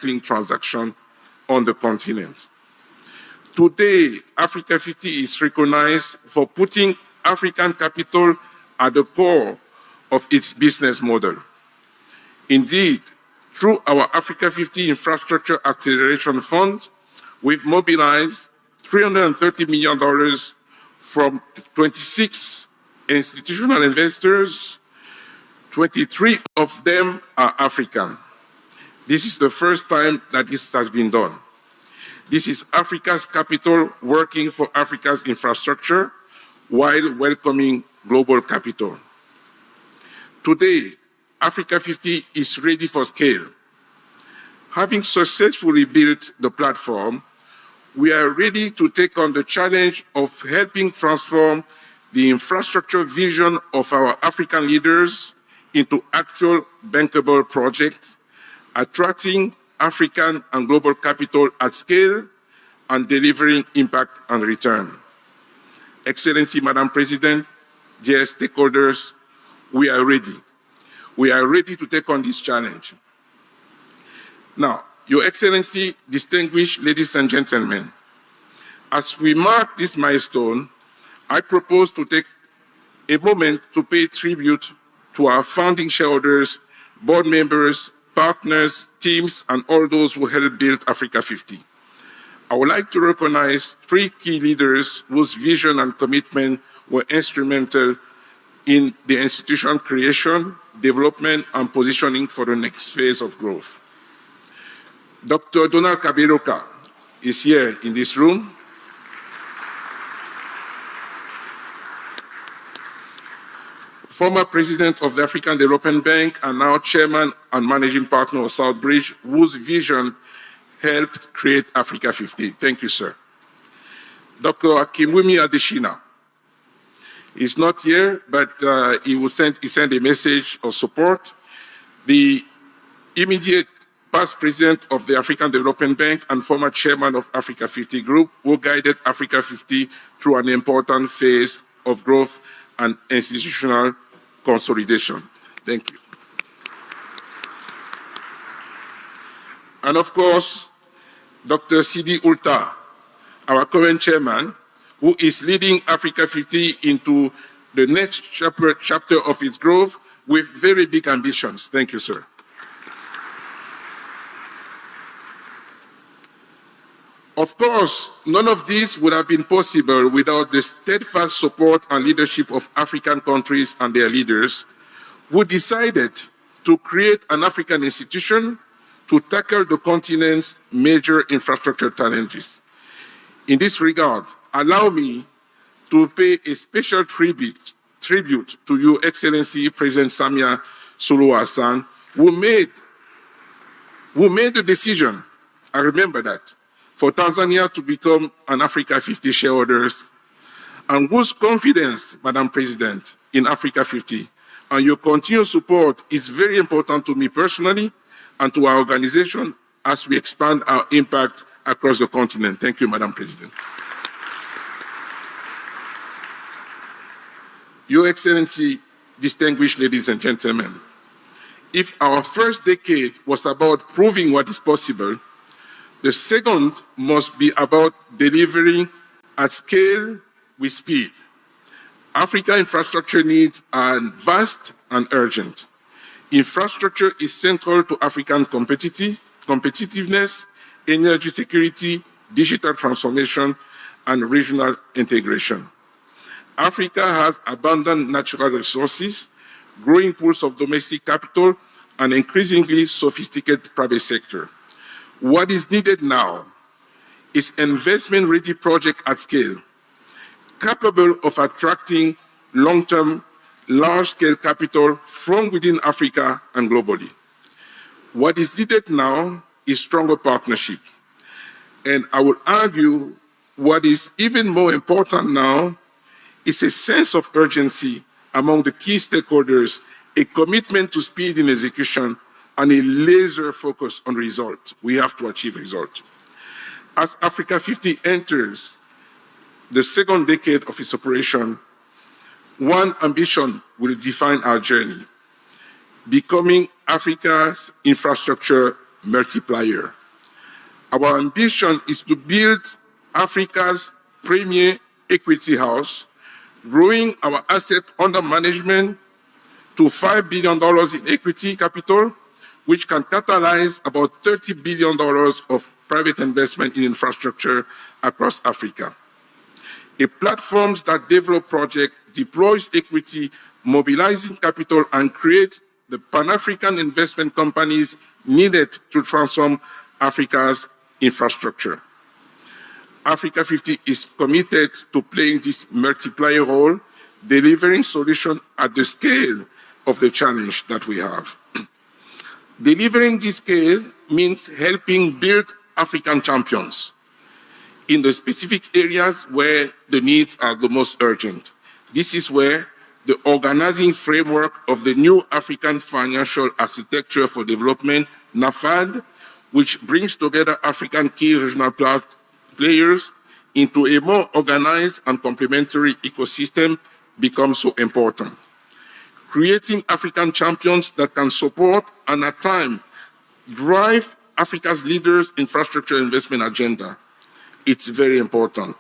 recycling transactions on the continent. Today, AFRIKA50 is recognized for putting African capital at the core of its business model. Indeed, through our AFRIKA50 Infrastructure Acceleration Fund, we've mobilized $330 million from 26 institutional investors. 23 of them are African. This is the first time that this has been done. This is Africa's capital working for Africa's infrastructure while welcoming global capital. Today, AFRIKA50 is ready for scale. Having successfully built the platform, we are ready to take on the challenge of helping transform the infrastructure vision of our African leaders into actual bankable projects, attracting African and global capital at scale and delivering impact and return. Excellency, Madam President, dear stakeholders, we are ready. We are ready to take on this challenge. Now, Your Excellency, distinguished ladies and gentlemen, as we mark this milestone, I propose to take a moment to pay tribute to our founding shareholders, board members, partners, teams, and all those who helped build AFRIKA50. I would like to recognize 3 key leaders whose vision and commitment were instrumental in the institution creation, development, and positioning for the next phase of growth. Dr. Donald Kaberuka is here in this room. Former president of the African Development Bank and now chairman and managing partner of Southbridge, whose vision helped create AFRIKA50. Thank you, sir. Dr. Akinwumi Adesina is not here, but he sent a message of support. The immediate past president of the African Development Bank and former chairman of AFRIKA50 Group, who guided AFRIKA50 through an important phase of growth and institutional consolidation. Thank you. And of course, Dr. Sidi Ulta, our current chairman, who is leading AFRIKA50 into the next chapter of its growth with very big ambitions. Thank you, sir. Of course, none of this would have been possible without the steadfast support and leadership of African countries and their leaders, who decided to create an African institution to tackle the continent's major infrastructure challenges. In this regard, allow me to pay a special tribute to Your Excellency President Samiasuluhuhassan, who made the decision, I remember that, for Tanzania to become an AFRIKA50 shareholders, and whose confidence, Madam President, in AFRIKA50 and your continued support is very important to me personally and to our organization as we expand our impact across the continent. Thank you, Madam President. Your Excellency, distinguished ladies and gentlemen, if our first decade was about proving what is possible, the second must be about delivering at scale with speed. Africa infrastructure needs are vast and urgent. Infrastructure is central to African competitiveness, energy security, digital transformation, and regional integration. Africa has abundant natural resources, growing pools of domestic capital, and increasingly sophisticated private sector. What is needed now is investment-ready project at scale, capable of attracting long-term, large-scale capital from within Africa and globally. What is needed now is stronger partnership. And I would argue what is even more important now is a sense of urgency among the key stakeholders, a commitment to speed in execution, and a laser focus on results. We have to achieve results. As AFRIKA50 enters the second decade of its operation, one ambition will define our journey: becoming Africa's infrastructure multiplier. Our ambition is to build Africa's premier equity house, growing our asset under management to $5 billion in equity capital, which can catalyze about $30 billion of private investment in infrastructure across Africa. A platform that develops projects, deploys equity, mobilizing capital, and creates the Pan-African investment companies needed to transform Africa's infrastructure. AFRIKA50 is committed to playing this multiplier role, delivering solutions at the scale of the challenge that we have. Delivering this scale means helping build African champions in the specific areas where the needs are the most urgent. This is where the organizing framework of the new African Financial Architecture for Development, NAFAD, which brings together African key regional players into a more organized and complementary ecosystem, becomes so important. Creating African champions that can support and at times drive Africa's leaders' infrastructure investment agenda. It's very important.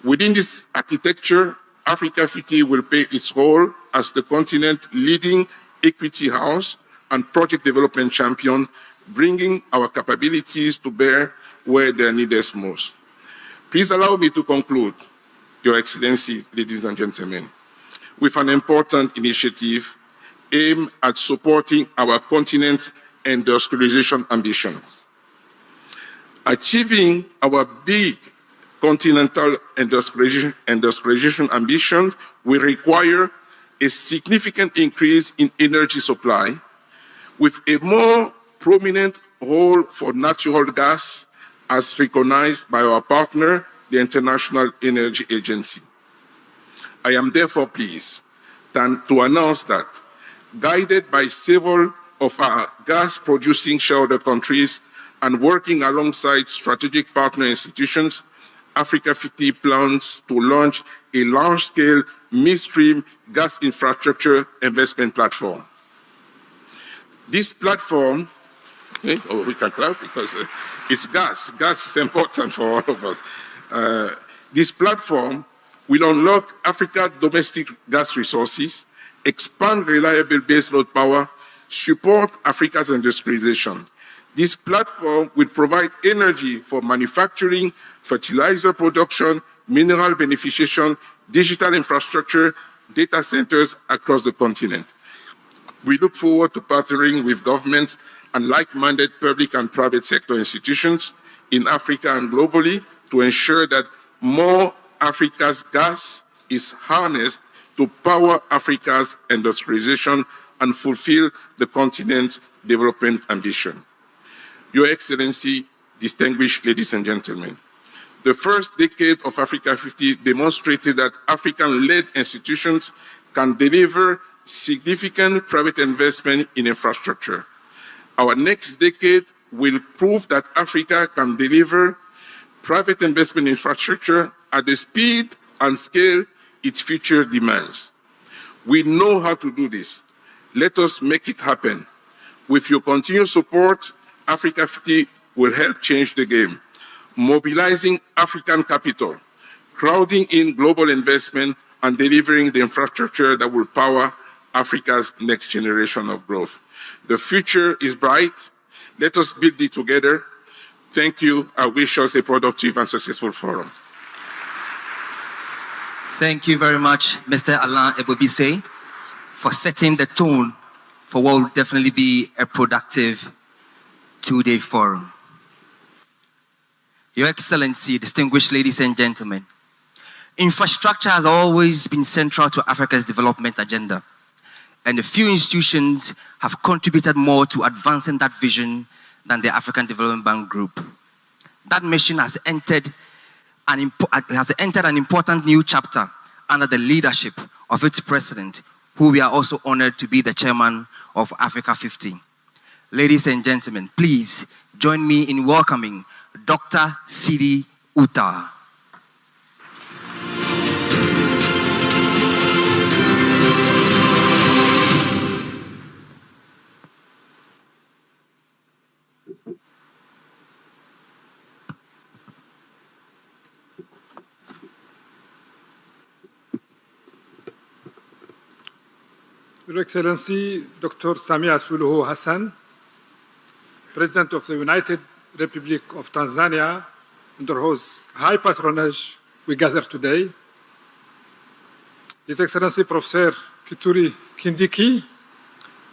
Within this architecture, AFRIKA50 will play its role as the continent's leading equity house and project development champion, bringing our capabilities to bear where they're needed most. Please allow me to conclude, Your Excellency, ladies and gentlemen, with an important initiative aimed at supporting our continent's industrialization ambitions. Achieving our big continental industrialization ambition will require a significant increase in energy supply, with a more prominent role for natural gas as recognized by our partner, the International Energy Agency. I am therefore pleased to announce that, guided by several of our gas-producing shareholder countries and working alongside strategic partner institutions, AFRIKA50 plans to launch a large-scale midstream gas infrastructure investment platform. This platform, we can clap because it's gas. Gas is important for all of us. This platform will unlock Africa's domestic gas resources, expand reliable baseload power, support Africa's industrialization. This platform will provide energy for manufacturing, fertilizer production, mineral beneficiation, digital infrastructure, data centers across the continent. We look forward to partnering with governments and like-minded public and private sector institutions in Africa and globally to ensure that more Africa's gas is harnessed to power Africa's industrialization and fulfill the continent's development ambition. Your Excellency, distinguished ladies and gentlemen, the first decade of AFRIKA50 demonstrated that African-led institutions can deliver significant private investment in infrastructure. Our next decade will prove that Africa can deliver private investment in infrastructure at the speed and scale its future demands. We know how to do this. Let us make it happen. With your continued support, AFRIKA50 will help change the game, mobilizing African capital, crowding in global investment, and delivering the infrastructure that will power Africa's next generation of growth. The future is bright. Let us build it together. Thank you. I wish us a productive and successful forum. Thank you very much, Mr. Alain Ebobisse, for setting the tone for what will definitely be a productive two-day forum. Your Excellency, distinguished ladies and gentlemen, infrastructure has always been central to Africa's development agenda, and a few institutions have contributed more to advancing that vision than the African Development Bank Group. That mission has entered an important new chapter under the leadership of its president, who we are also honored to be the chairman of AFRIKA50. Ladies and gentlemen, please join me in welcoming Dr. Sidi Uta. Your Excellency, Dr. Samiasuluhuhassan, President of the United Republic of Tanzania, under whose high patronage we gather today, His Excellency Professor Kithure Kindiki,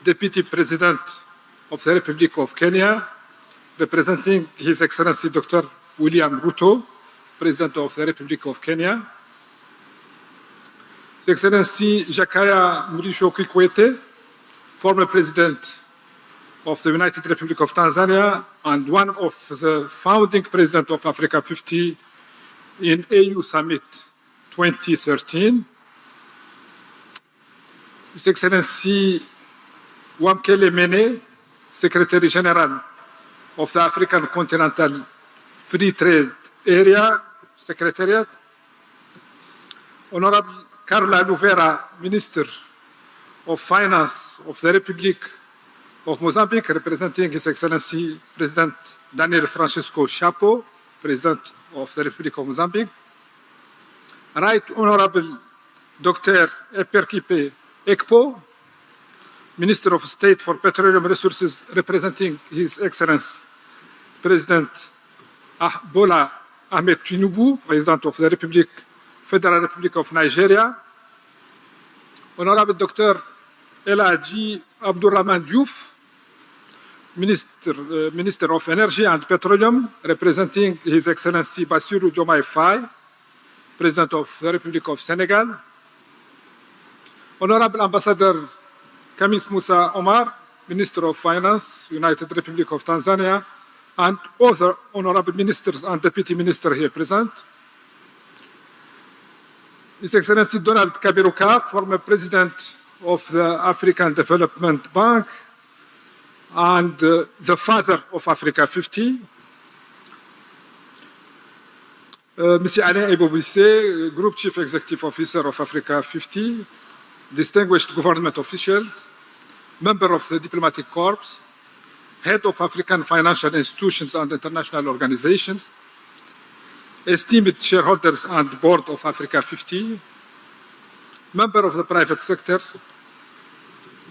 Deputy President of the Republic of Kenya, representing His Excellency Dr. William Ruto, President of the Republic of Kenya, His Excellency Jakaya Mrisho Kikwete, former President of the United Republic of Tanzania and one of the founding presidents of AFRIKA50 in AU Summit 2013, His Excellency Wamkele Mene, Secretary General of the African Continental Free Trade Area Secretariat, Honorable Carla Luvera, Minister of Finance of the Republic of Mozambique, representing His Excellency President Daniel Francisco Chapo, President of the Republic of Mozambique, Right Honorable Dr. Eperkipe Ekpo, Minister of State for Petroleum Resources, representing His Excellency President Bola Ahmed Tinubu, President of the Federal Republic of Nigeria, Honorable Dr. Elaji Abdurrahman Diouf, Minister of Energy and Petroleum, representing His Excellency Bassirou Diomaye Faye, President of the Republic of Senegal, Honorable Ambassador Kamis Musa Omar, Minister of Finance, United Republic of Tanzania, and other honorable ministers and deputy ministers here present. His Excellency Donald Kaberuka, former President of the African Development Bank and the father of AFRIKA50. Mr. Alain Ebobisse, Group Chief Executive Officer of AFRIKA50, distinguished government officials, member of the Diplomatic Corps, Head of African Financial Institutions and International Organizations, esteemed shareholders and board of AFRIKA50, member of the private sector,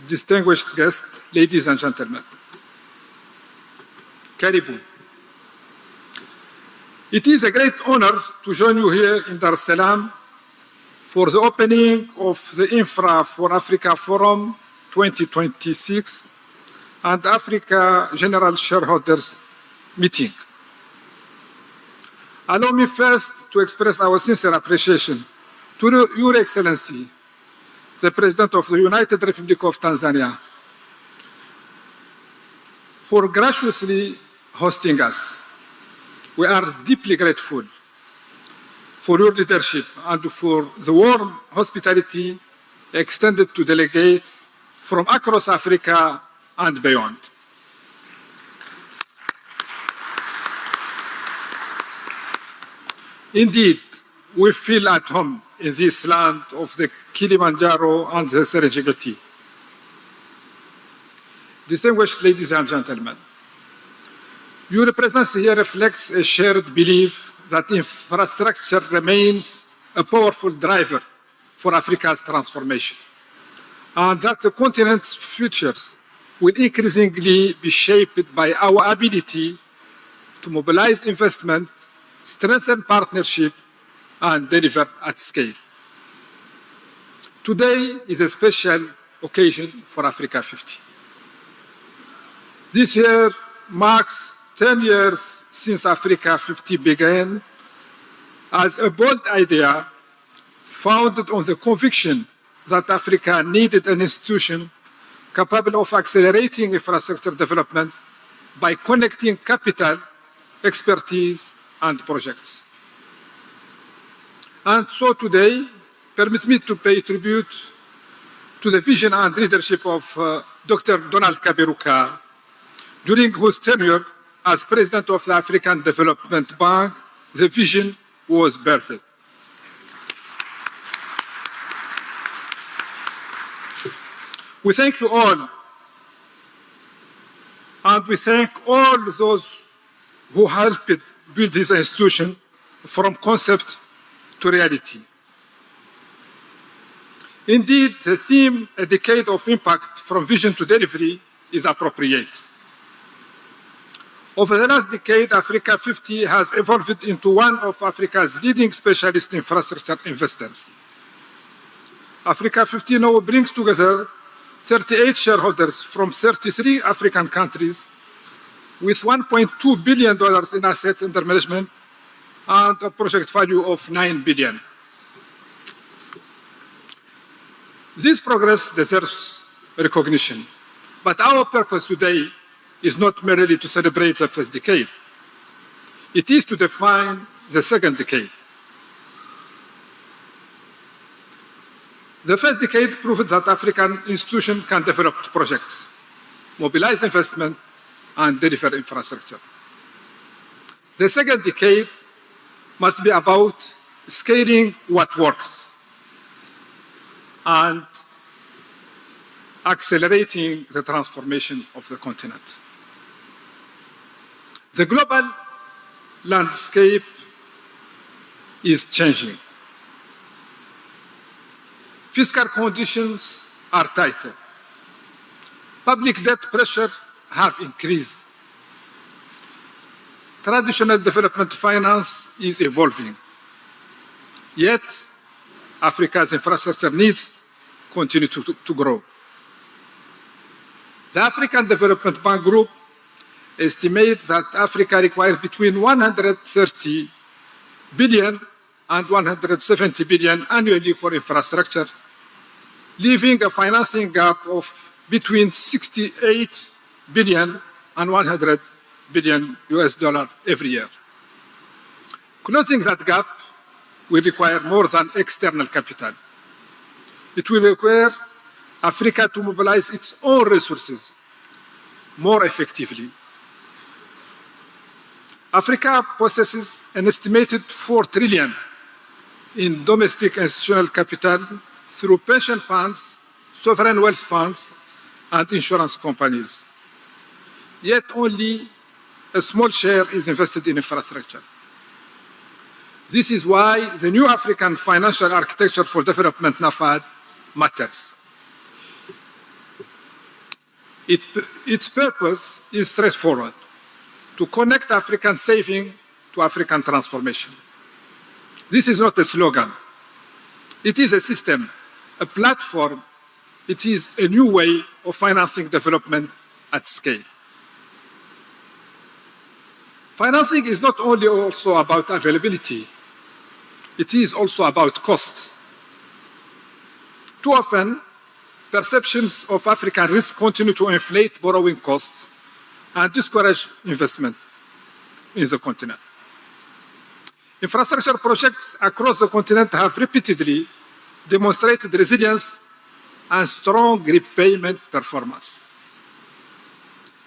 distinguished guests, ladies and gentlemen. Karibu. It is a great honor to join you here in Dar es Salaam for the opening of the Infra for Africa Forum 2026 and Africa General Shareholders Meeting. Allow me first to express our sincere appreciation to Your Excellency, the President of the United Republic of Tanzania, for graciously hosting us. We are deeply grateful for your leadership and for the warm hospitality extended to delegates from across Africa and beyond. Indeed, we feel at home in this land of the Kilimanjaro and the Serengeti. Distinguished ladies and gentlemen, your presence here reflects a shared belief that infrastructure remains a powerful driver for Africa's transformation, and that the continent's futures will increasingly be shaped by our ability to mobilize investment, strengthen partnership, and deliver at scale. Today is a special occasion for AFRIKA50. This year marks 10 years since AFRIKA50 began as a bold idea founded on the conviction that Africa needed an institution capable of accelerating infrastructure development by connecting capital, expertise, and projects. And so today, permit me to pay tribute to the vision and leadership of Dr. Donald Kaberuka, during whose tenure as President of the African Development Bank, the vision was birthed. We thank you all, and we thank all those who helped build this institution from concept to reality. Indeed, the theme, a decade of impact from vision to delivery, is appropriate. Over the last decade, AFRIKA50 has evolved into one of Africa's leading specialist infrastructure investors. AFRIKA50 now brings together 38 shareholders from 33 African countries with $1.2 billion in assets under management and a project value of $9 billion. This progress deserves recognition, but our purpose today is not merely to celebrate the first decade. It is to define the second decade. The first decade proved that African institutions can develop projects, mobilize investment, and deliver infrastructure. The second decade must be about scaling what works and accelerating the transformation of the continent. The global landscape is changing. Fiscal conditions are tighter. Public debt pressure have increased. Traditional development finance is evolving. Yet, Africa's infrastructure needs continue to grow. The African Development Bank Group estimates that Africa requires between 130 billion and 170 billion annually for infrastructure, leaving a financing gap of between 68 billion and 100 billion US dollar every year. Closing that gap will require more than external capital. It will require Africa to mobilize its own resources more effectively. Africa possesses an estimated 4 trillion in domestic institutional capital through pension funds, sovereign wealth funds, and insurance companies. Yet only a small share is invested in infrastructure. This is why the new African Financial Architecture for Development, NAFAD, matters. Its purpose is straightforward: to connect African saving to African transformation. This is not a slogan. It is a system, a platform. It is a new way of financing development at scale. Financing is not only also about availability, it is also about cost. Too often, perceptions of African risk continue to inflate borrowing costs and discourage investment in the continent. Infrastructure projects across the continent have repeatedly demonstrated resilience and strong repayment performance.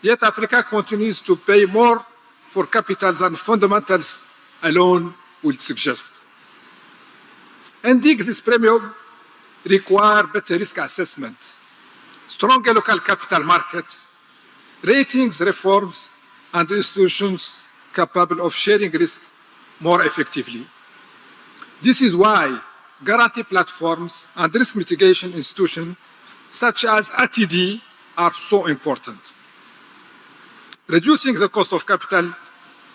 Yet Africa continues to pay more for capital than fundamentals alone would suggest. Ending this premium requires better risk assessment, stronger local capital markets, ratings reforms, and institutions capable of sharing risk more effectively. This is why guarantee platforms and risk mitigation institutions such as ATD are so important. Reducing the cost of capital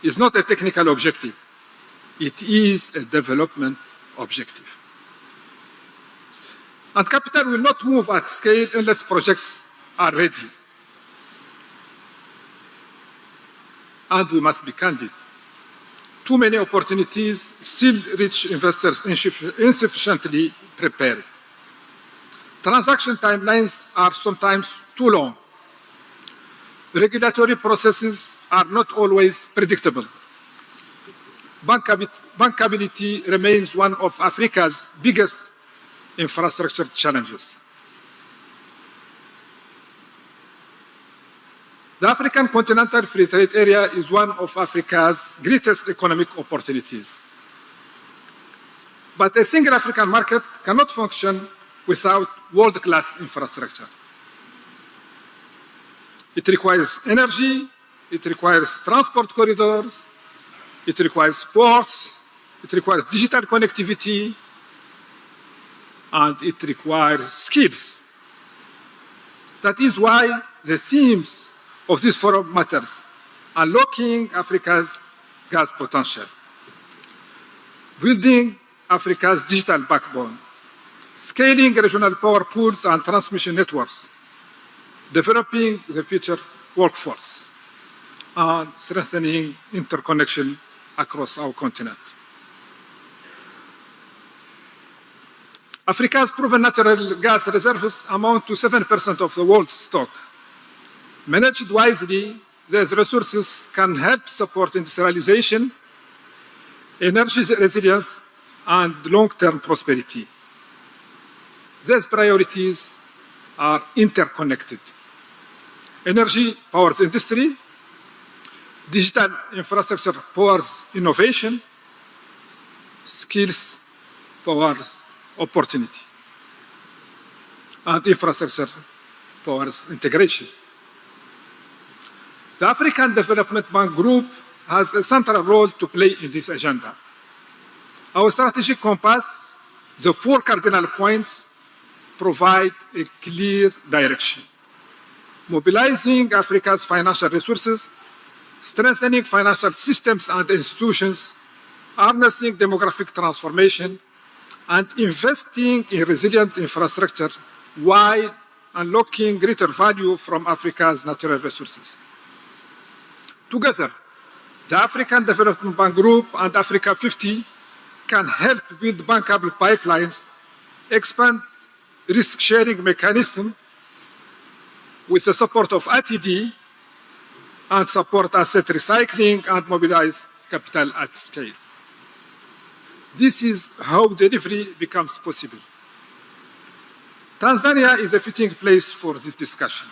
is not a technical objective. It is a development objective. And capital will not move at scale unless projects are ready. And we must be candid. Too many opportunities still reach investors insufficiently prepared. Transaction timelines are sometimes too long. Regulatory processes are not always predictable. Bankability remains one of Africa's biggest infrastructure challenges. The African Continental Free Trade Area is one of Africa's greatest economic opportunities. But a single African market cannot function without world-class infrastructure. It requires energy, it requires transport corridors, it requires ports, it requires digital connectivity, and it requires skills. That is why the themes of this forum matters: unlocking Africa's gas potential, building Africa's digital backbone, scaling regional power pools and transmission networks, developing the future workforce, and strengthening interconnection across our continent. Africa's proven natural gas reserves amount to 7% of the world's stock. Managed wisely, these resources can help support industrialization, energy resilience, and long-term prosperity. These priorities are interconnected. Energy powers industry, digital infrastructure powers innovation, skills powers opportunity, and infrastructure powers integration. The African Development Bank Group has a central role to play in this agenda. Our strategic compass, the 4 cardinal points, provide a clear direction: mobilizing Africa's financial resources, strengthening financial systems and institutions, harnessing demographic transformation, and investing in resilient infrastructure while unlocking greater value from Africa's natural resources. Together, the African Development Bank Group and AFRIKA50 can help build bankable pipelines, expand risk-sharing mechanisms with the support of ATD, and support asset recycling and mobilize capital at scale. This is how delivery becomes possible. Tanzania is a fitting place for this discussion.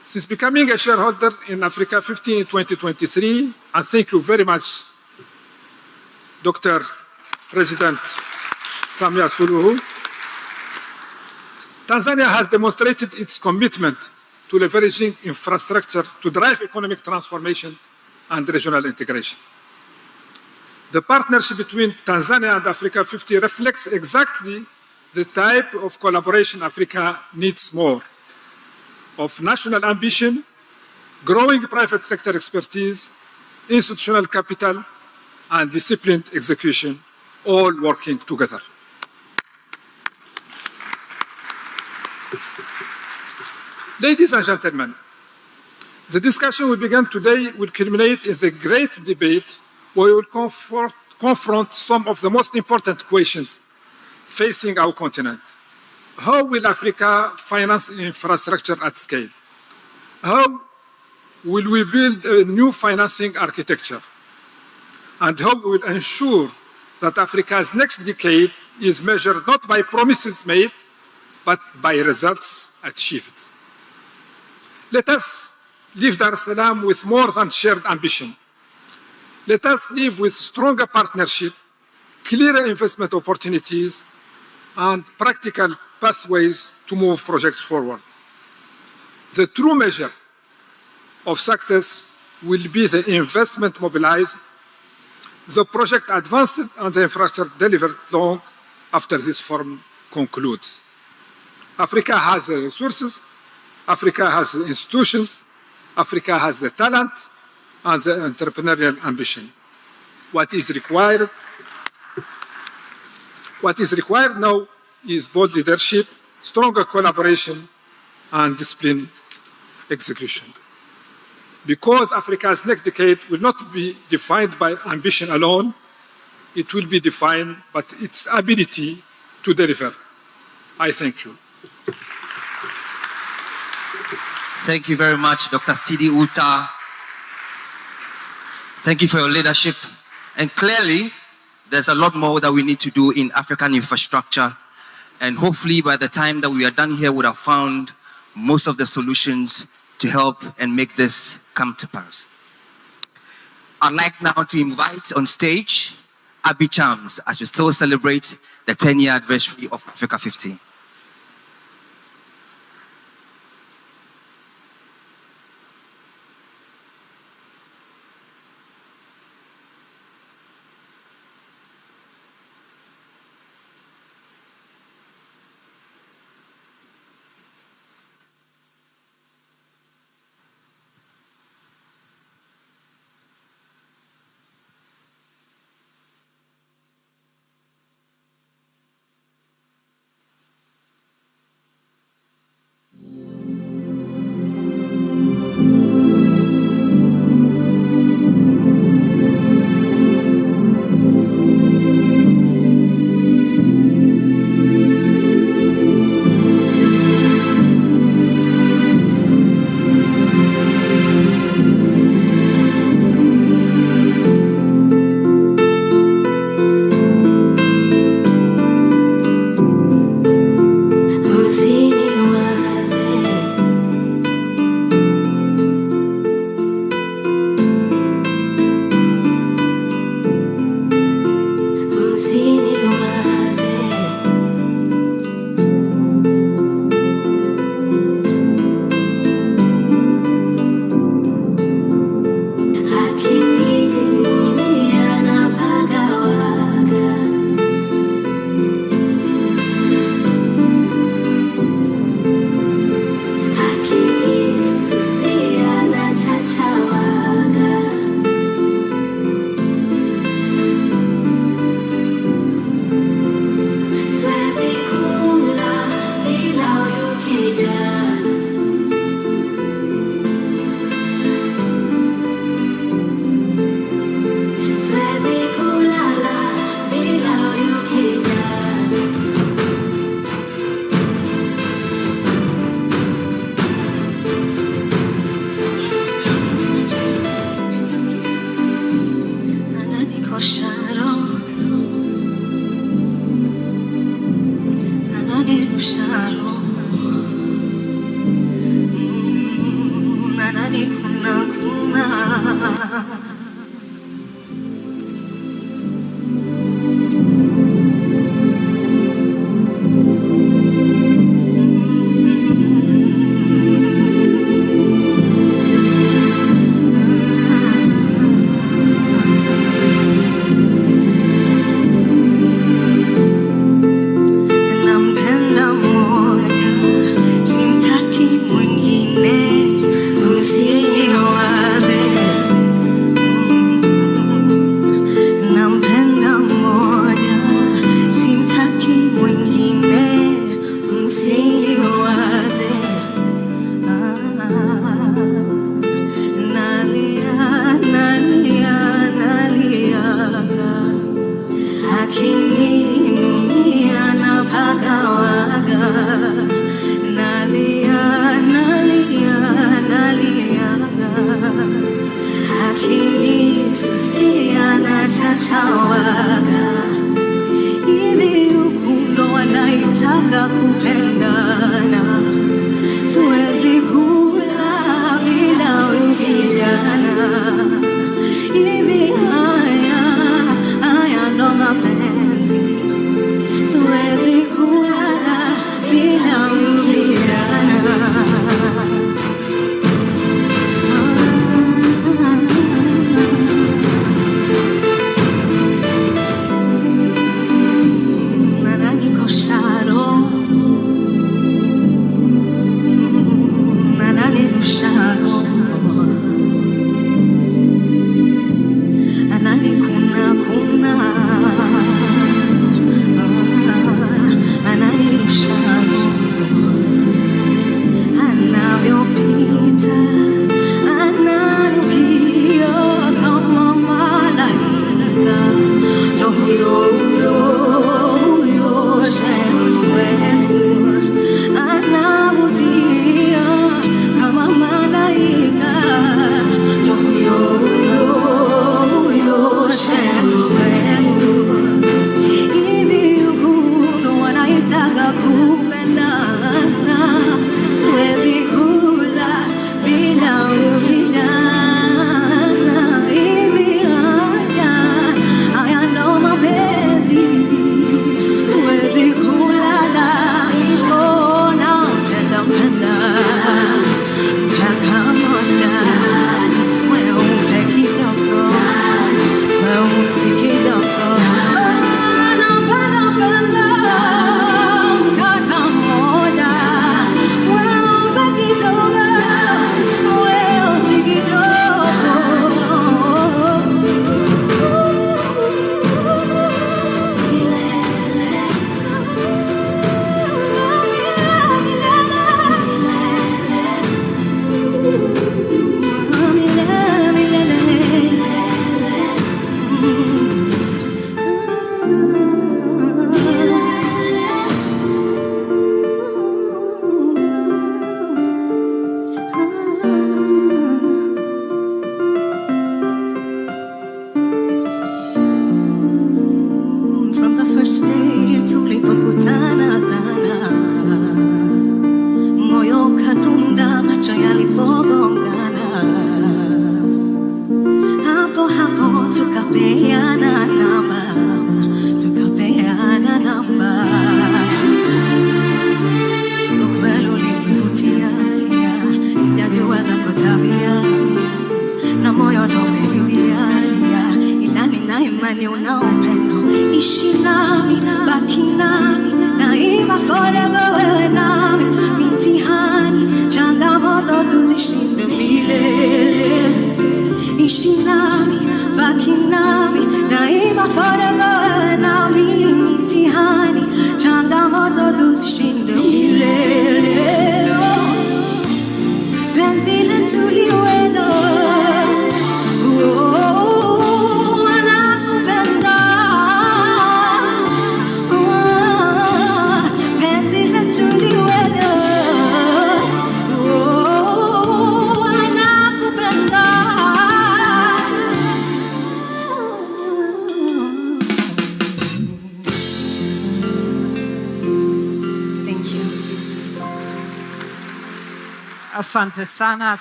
Since becoming a shareholder in AFRIKA50 in 2023, and thank you very much, Dr. President Samia Suluhu, Tanzania has demonstrated its commitment to leveraging infrastructure to drive economic transformation and regional integration. The partnership between Tanzania and AFRIKA50 reflects exactly the type of collaboration Africa needs more: of national ambition, growing private sector expertise, institutional capital, and disciplined execution, all working together. Ladies and gentlemen, the discussion we began today will culminate in the great debate where we will confront some of the most important questions facing our continent. How will Africa finance infrastructure at scale? How will we build a new financing architecture? And how we will ensure that Africa's next decade is measured not by promises made, but by results achieved. Let us leave Dar es Salaam with more than shared ambition. Let us live with stronger partnership, clearer investment opportunities, and practical pathways to move projects forward. The true measure of success will be the investment mobilized, the project advanced, and the infrastructure delivered long after this forum concludes. Africa has the resources, Africa has the institutions, Africa has the talent and the entrepreneurial ambition. What is required now is bold leadership, stronger collaboration, and disciplined execution. Because Africa's next decade will not be defined by ambition alone, it will be defined by its ability to deliver. I thank you. Thank you very much, Dr. Sidi Uta. Thank you for your leadership. And clearly, there's a lot more that we need to do in African infrastructure. And hopefully, by the time that we are done here, we would have found most of the solutions to help and make this come to pass. I'd like now to invite on stage Abby Chams as we still celebrate the 10-year anniversary of AFRIKA50.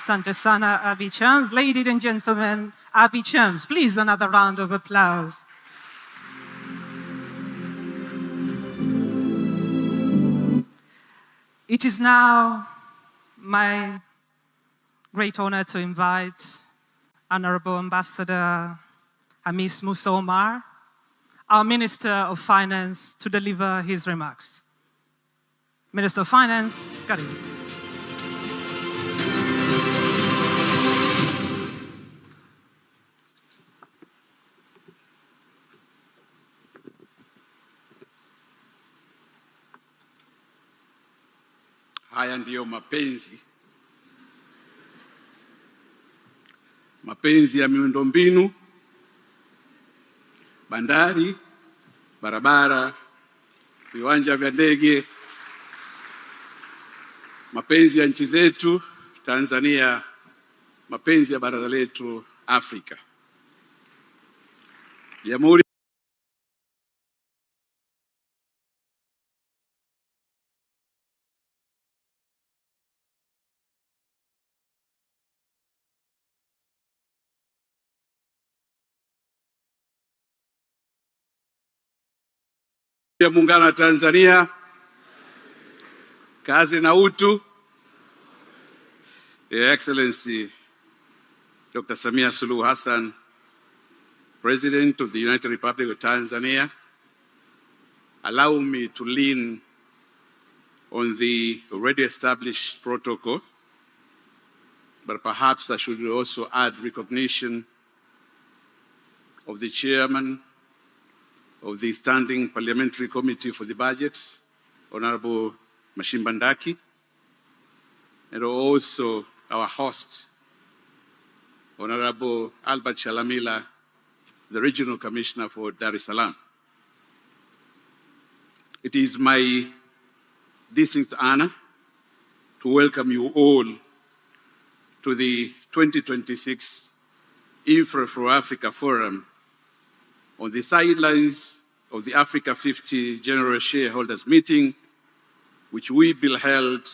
Asante sana, Abhi Chams. Ladies and gentlemen, Abby Chums. Please, another round of applause. It is now my great honor to invite Honorable Ambassador Hamis Musa Omar, our Minister of Finance, to deliver his remarks. Minister of Finance, Karim. Haya ndiyo mapenzi ya miundombinu, bandari, barabara, viwanja vya ndege, mapenzi ya nchi zetu Tanzania, mapenzi ya bara letu Afrika. Jamhuri ya Muungano wa Tanzania, kazi na utu. Your Excellency Dr. Samiasuluhuhassan, President of the United Republic of Tanzania, allow me to lean on the already established protocol, but perhaps I should also add recognition of the Chairman of the Standing Parliamentary Committee for the Budget, Honorable Mashimbandaki, and also our host, Honorable Albert Shalamila, the Regional Commissioner for Dar es Salaam. It is my distinct honor to welcome you all to the 2026 Infra for Africa Forum on the sidelines of the AFRCA50 General Shareholders Meeting, which will be held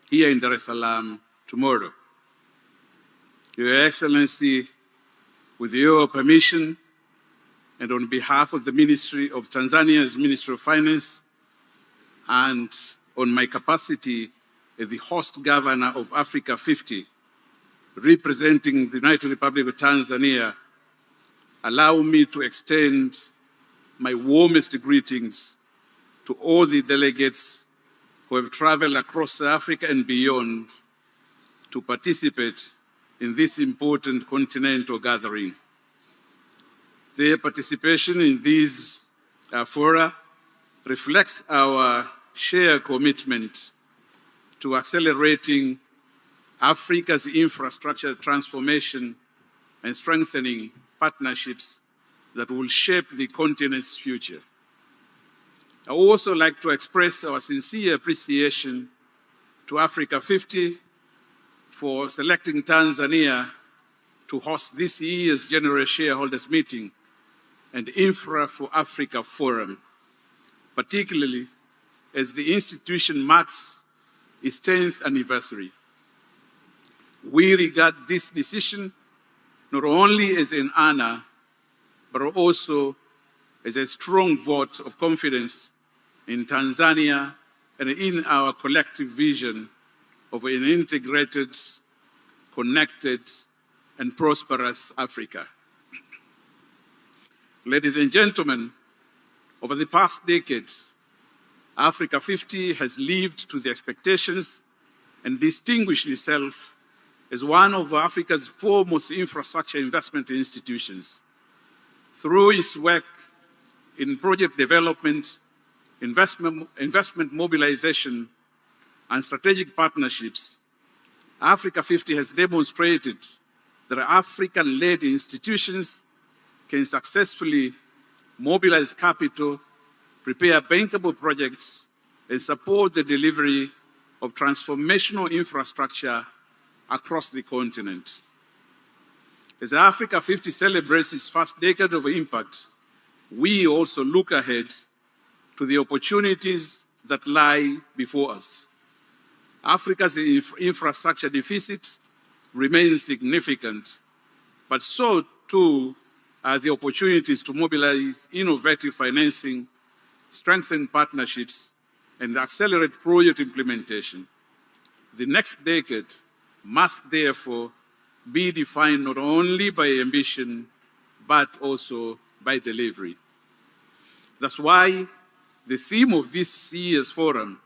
here in Dar es Salaam tomorrow. Your Excellency, with your permission, and on behalf of the Ministry of Tanzania's Ministry of Finance, and on my capacity as the host governor of AFRIKA50, representing the United Republic of Tanzania, allow me to extend my warmest greetings to all the delegates who have traveled across Africa and beyond to participate in this important continental gathering. Their participation in these fora reflects our shared commitment to accelerating Africa's infrastructure transformation and strengthening partnerships that will shape the continent's future. I would also like to express our sincere appreciation to AFRIKA50 for selecting Tanzania to host this year's General Shareholders Meeting and Infra for Africa Forum, particularly as the institution marks its 10th anniversary. We regard this decision not only as an honor, but also as a strong vote of confidence in Tanzania and in our collective vision of an integrated, connected, and prosperous Africa. Ladies and gentlemen, over the past decade, AFRIKA50 has lived to the expectations and distinguished itself as one of Africa's foremost infrastructure investment institutions. Through its work in project development, investment mobilization, and strategic partnerships, AFRIKA50 has demonstrated that African-led institutions can successfully mobilize capital, prepare bankable projects, and support the delivery of transformational infrastructure across the continent. As AFRIKA50 celebrates its first decade of impact, we also look ahead to the opportunities that lie before us. Africa's infrastructure deficit remains significant, but so Two are the opportunities to mobilize innovative financing, strengthen partnerships, and accelerate project implementation. The next decade must therefore be defined not only by ambition, but also by delivery. That's why the theme of this year's forum,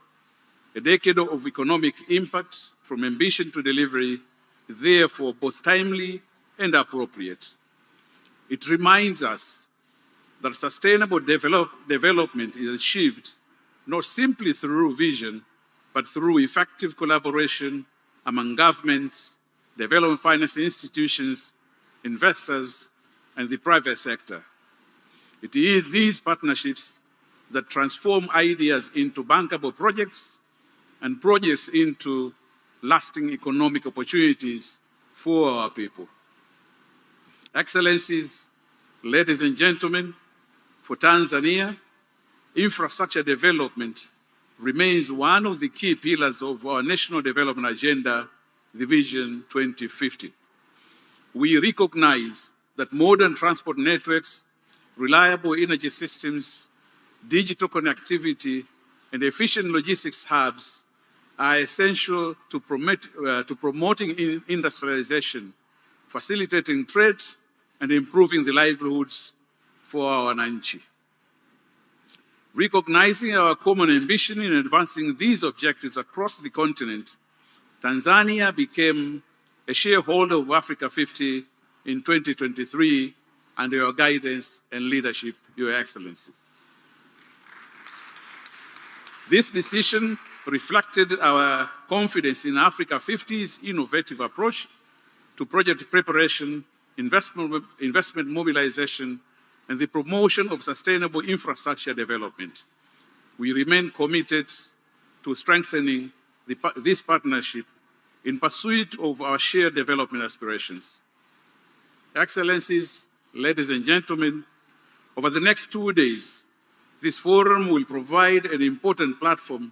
a decade of economic impact from ambition to delivery, is therefore both timely and appropriate. It reminds us that sustainable development is achieved not simply through vision, but through effective collaboration among governments, development finance institutions, investors, and the private sector. It is these partnerships that transform ideas into bankable projects and projects into lasting economic opportunities for our people. Excellencies, ladies and gentlemen, for Tanzania, infrastructure development remains one of the key pillars of our national development agenda, the Vision 2050. We recognize that modern transport networks, reliable energy systems, digital connectivity, and efficient logistics hubs are essential to promoting industrialization, facilitating trade, and improving the livelihoods for our Wananchi. Recognizing our common ambition in advancing these objectives across the continent, Tanzania became a shareholder of AFRIKA50 in 2023 under your guidance and leadership, Your Excellency. This decision reflected our confidence in AFRIKA50's innovative approach to project preparation, investment mobilization, and the promotion of sustainable infrastructure development. We remain committed to strengthening this partnership in pursuit of our shared development aspirations. Excellencies, ladies and gentlemen, over the next 2 days, this forum will provide an important platform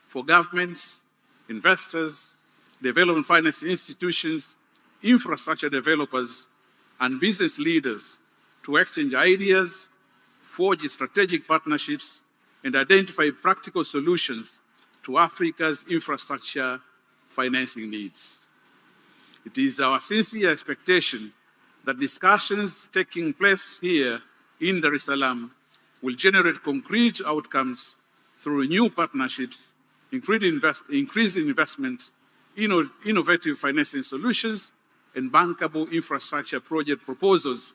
for governments, investors, development finance institutions, infrastructure developers, and business leaders to exchange ideas, forge strategic partnerships, and identify practical solutions to Africa's infrastructure financing needs. It is our sincere expectation that discussions taking place here in Dar es Salaam will generate concrete outcomes through new partnerships, increased investment, innovative financing solutions, and bankable infrastructure project proposals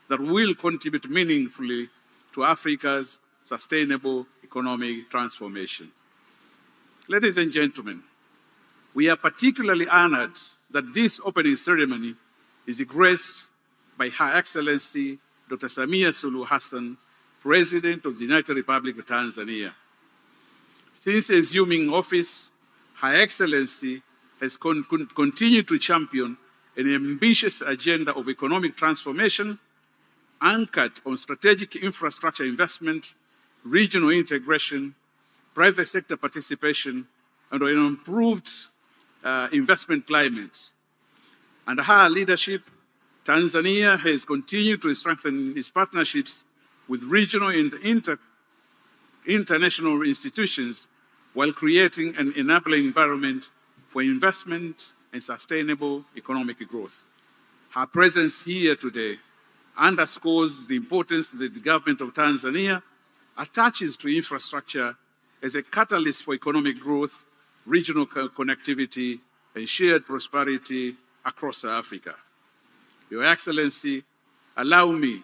that will contribute meaningfully to Africa's sustainable economic transformation. Ladies and gentlemen, we are particularly honored that this opening ceremony is graced by Her Excellency Dr. Samiasuluhuhassan, President of the United Republic of Tanzania. Since assuming office, Her Excellency has continued to champion an ambitious agenda of economic transformation anchored on strategic infrastructure investment, regional integration, private sector participation, and an improved investment climate. Under her leadership, Tanzania has continued to strengthen its partnerships with regional and international institutions while creating an enabling environment for investment and sustainable economic growth. Her presence here today underscores the importance that the government of Tanzania attaches to infrastructure as a catalyst for economic growth, regional connectivity, and shared prosperity across Africa. Your Excellency, allow me,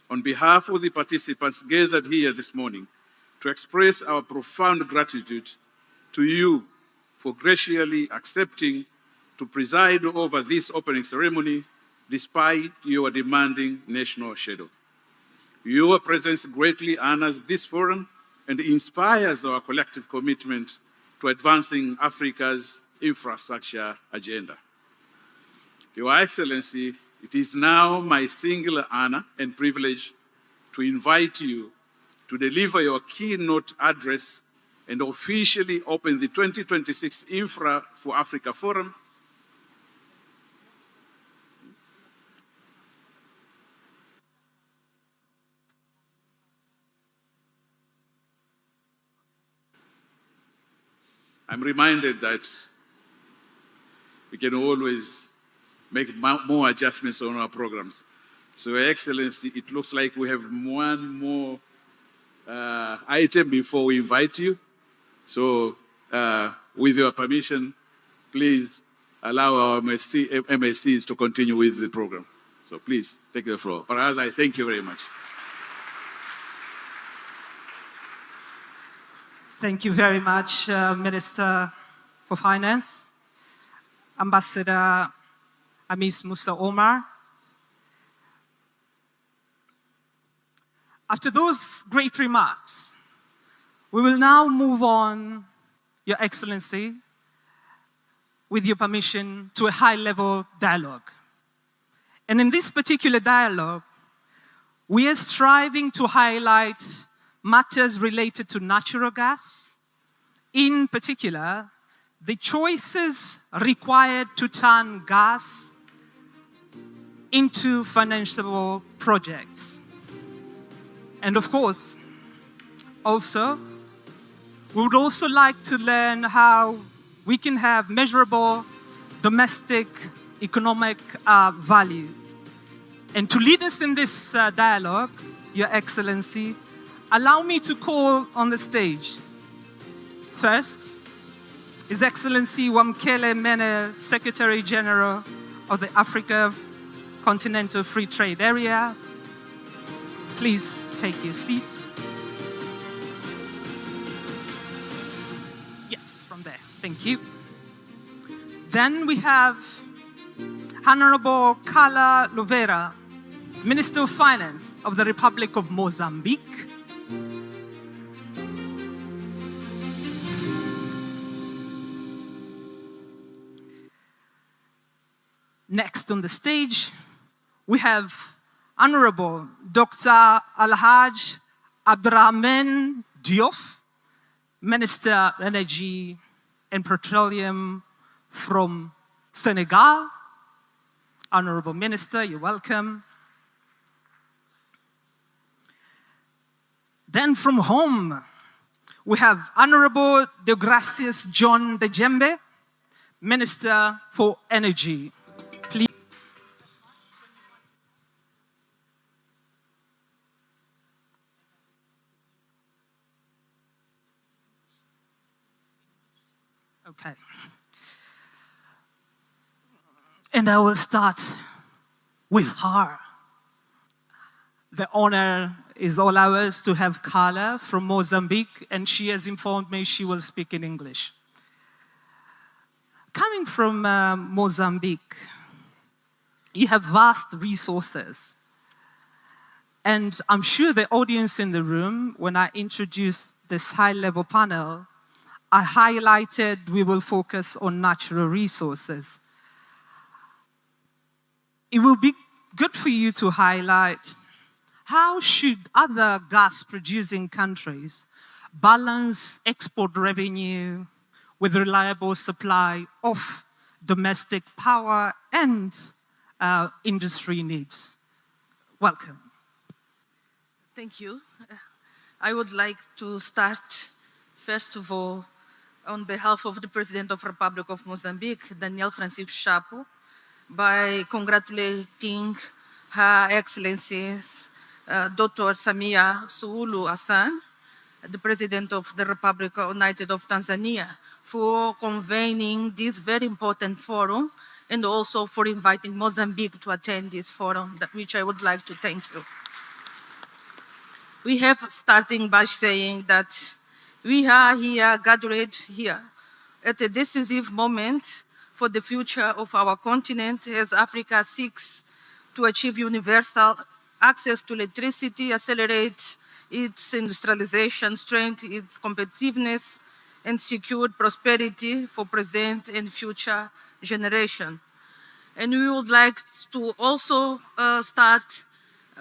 on behalf of the participants gathered here this morning, to express our profound gratitude to you for graciously accepting to preside over this opening ceremony despite your demanding national schedule. Your presence greatly honors this forum and inspires our collective commitment to advancing Africa's infrastructure agenda. Your Excellency, it is now my singular honor and privilege to invite you to deliver your keynote address and officially open the 2026 Infra for Africa Forum. I'm reminded that we can always make more adjustments on our programs. So, Your Excellency, it looks like we have one more item before we invite you. So, with your permission, please allow our MSCs to continue with the program. So please, take the floor. Parada, I thank you very much. Thank you very much, Minister for Finance, Ambassador Hamis Musa Omar. After those great remarks, we will now move on, Your Excellency, with your permission, to a high-level dialogue. And in this particular dialogue, we are striving to highlight matters related to natural gas, in particular, the choices required to turn gas into financeable projects. And of course, also, we would also like to learn how we can have measurable domestic economic value. And to lead us in this dialogue, Your Excellency, allow me to call on the stage, first, His Excellency Wamkele Mene, Secretary General of the Africa Continental Free Trade Area. Please take your seat. Yes, from there. Thank you. Then we have Honorable Carla Louveira, Minister of Finance of the Republic of Mozambique. Next on the stage, we have Honorable Dr. Alhaj Abdrahman Diouf, Minister of Energy and Petroleum from Senegal. Honorable Minister, you're welcome. Then from home, we have Honorable Deogracias John Dejembe, Minister for Energy. Please. Okay. And I will start with her. The honor is all ours to have Carla from Mozambique, and she has informed me she will speak in English. Coming from Mozambique, you have vast resources. And I'm sure the audience in the room, when I introduced this high-level panel, I highlighted we will focus on natural resources. It will be good for you to highlight how should other gas-producing countries balance export revenue with reliable supply of domestic power and industry needs. Welcome. Thank you. I would like to start, first of all, on behalf of the President of the Republic of Mozambique, Daniel Francisco Chapo, by congratulating Her Excellencies Dr. Samiasuluhuhassan, the President of the Republic United of Tanzania, for convening this very important forum and also for inviting Mozambique to attend this forum, which I would like to thank you. We have starting by saying that we are here, gathered here, at a decisive moment for the future of our continent as Africa seeks to achieve universal access to electricity, accelerate its industrialization, strengthen its competitiveness, and secure prosperity for present and future generations. And we would like to also start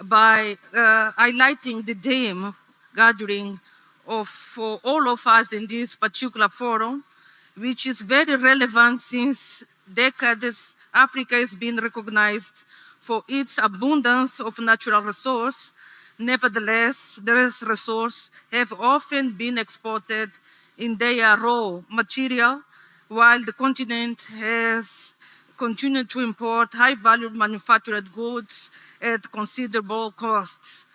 by highlighting the theme gathering for all of us in this particular forum, which is very relevant since decades. Africa has been recognized for its abundance of natural resources. Nevertheless, these resources have often been exported in their raw material, while the continent has continued to import high-valued manufactured goods at considerable costs.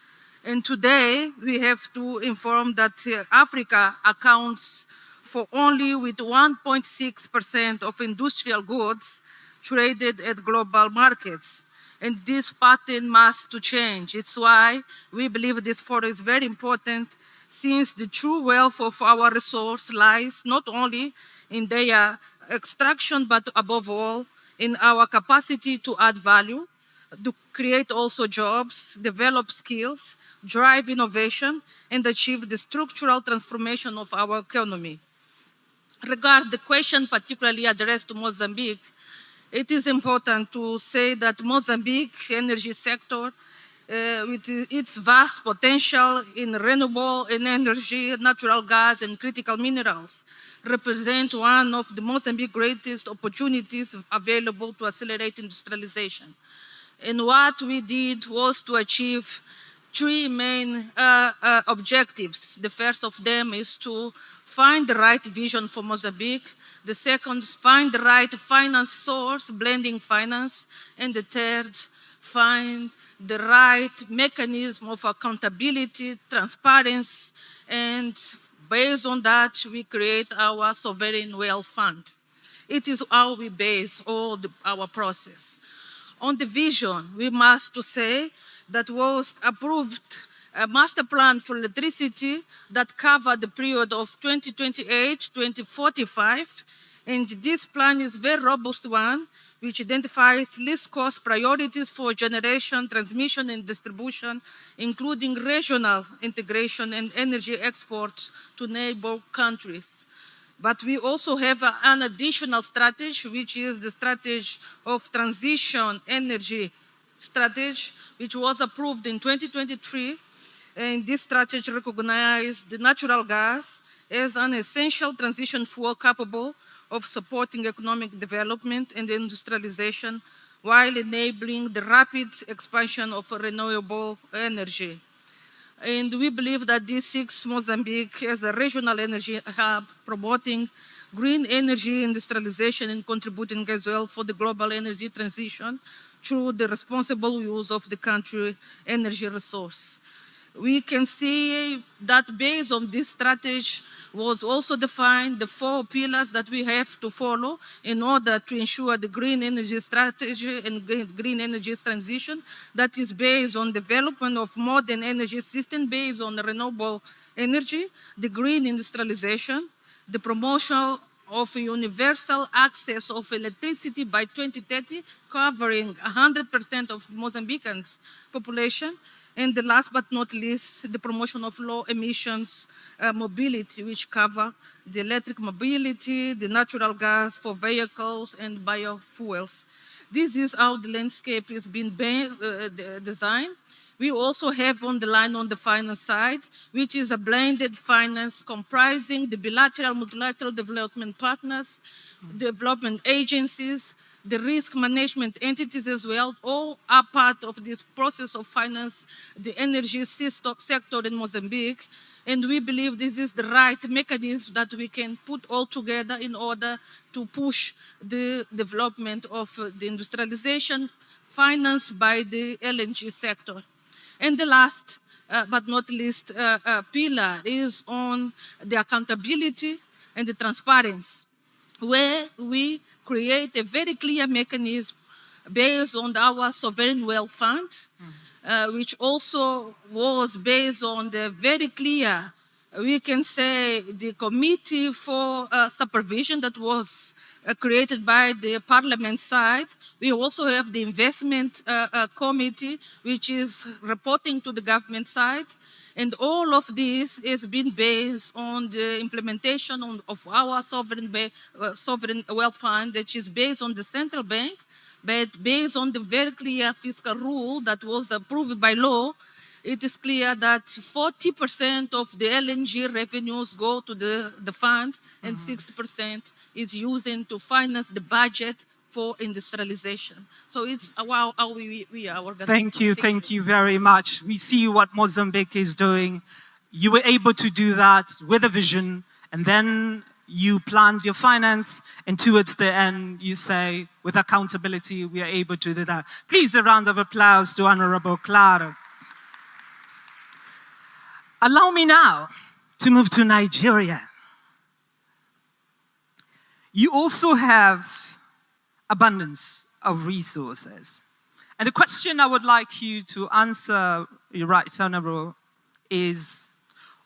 And today, we have to inform that Africa accounts for only with 1.6% of industrial goods traded at global markets. And this pattern must to change. It's why we believe this forum is very important, since the true wealth of our resource lies not only in their extraction, but above all, in our capacity to add value, to create also jobs, develop skills, drive innovation, and achieve the structural transformation of our economy. Regarding the question particularly addressed to Mozambique, it is important to say that Mozambique energy sector, with its vast potential in renewable energy, natural gas, and critical minerals, represent one of the Mozambique's greatest opportunities available to accelerate industrialization. And what we did was to achieve three main objectives. The first of them is to find the right vision for Mozambique. The second is find the right finance source, blending finance. And the third, find the right mechanism of accountability, transparency, and based on that, we create our sovereign wealth fund. It is how we base all our process. On the vision, we must to say that was approved a master plan for electricity that covered the period of 2028-2045. And this plan is a very robust one, which identifies least cost priorities for generation, transmission, and distribution, including regional integration and energy exports to neighbor countries. But we also have an additional strategy, which is the strategy of transition energy strategy, which was approved in 2023. And this strategy recognized the natural gas as an essential transition fuel capable of supporting economic development and industrialization while enabling the rapid expansion of renewable energy. And we believe that this seeks Mozambique as a regional energy hub, promoting green energy industrialization and contributing as well for the global energy transition through the responsible use of the country's energy resource. We can see that based on this strategy was also defined the 4 pillars that we have to follow in order to ensure the green energy strategy and green energy transition that is based on development of modern energy system based on renewable energy, the green industrialization, the promotion of universal access of electricity by 2030, covering 100% of Mozambicans' population, and the last but not least, the promotion of low emissions mobility, which cover the electric mobility, the natural gas for vehicles, and biofuels. This is how the landscape is being designed. We also have on the line on the finance side, which is a blended finance comprising the bilateral, multilateral development partners, development agencies, the risk management entities as well, all are part of this process of finance, the energy sector in Mozambique. And we believe this is the right mechanism that we can put all together in order to push the development of the industrialization financed by the LNG sector. And the last but not least pillar is on the accountability and the transparency, where we create a very clear mechanism based on our sovereign wealth fund, which also was based on the very clear, we can say, the committee for supervision that was created by the parliament side. We also have the investment committee, which is reporting to the government side. And all of this is being based on the implementation of our sovereign wealth fund, which is based on the central bank, but based on the very clear fiscal rule that was approved by law. It is clear that 40% of the LNG revenues go to the fund, and 60% is using to finance the budget for industrialization. So it's how we are organizing. Thank you very much. We see what Mozambique is doing. You were able to do that with a vision And then you planned your finance, and towards the end, you say, with accountability, we are able to do that. Please, a round of applause to Honorable Claro. Allow me now to move to Nigeria. You also have abundance of resources. And the question I would like you to answer, your Right Honorable, is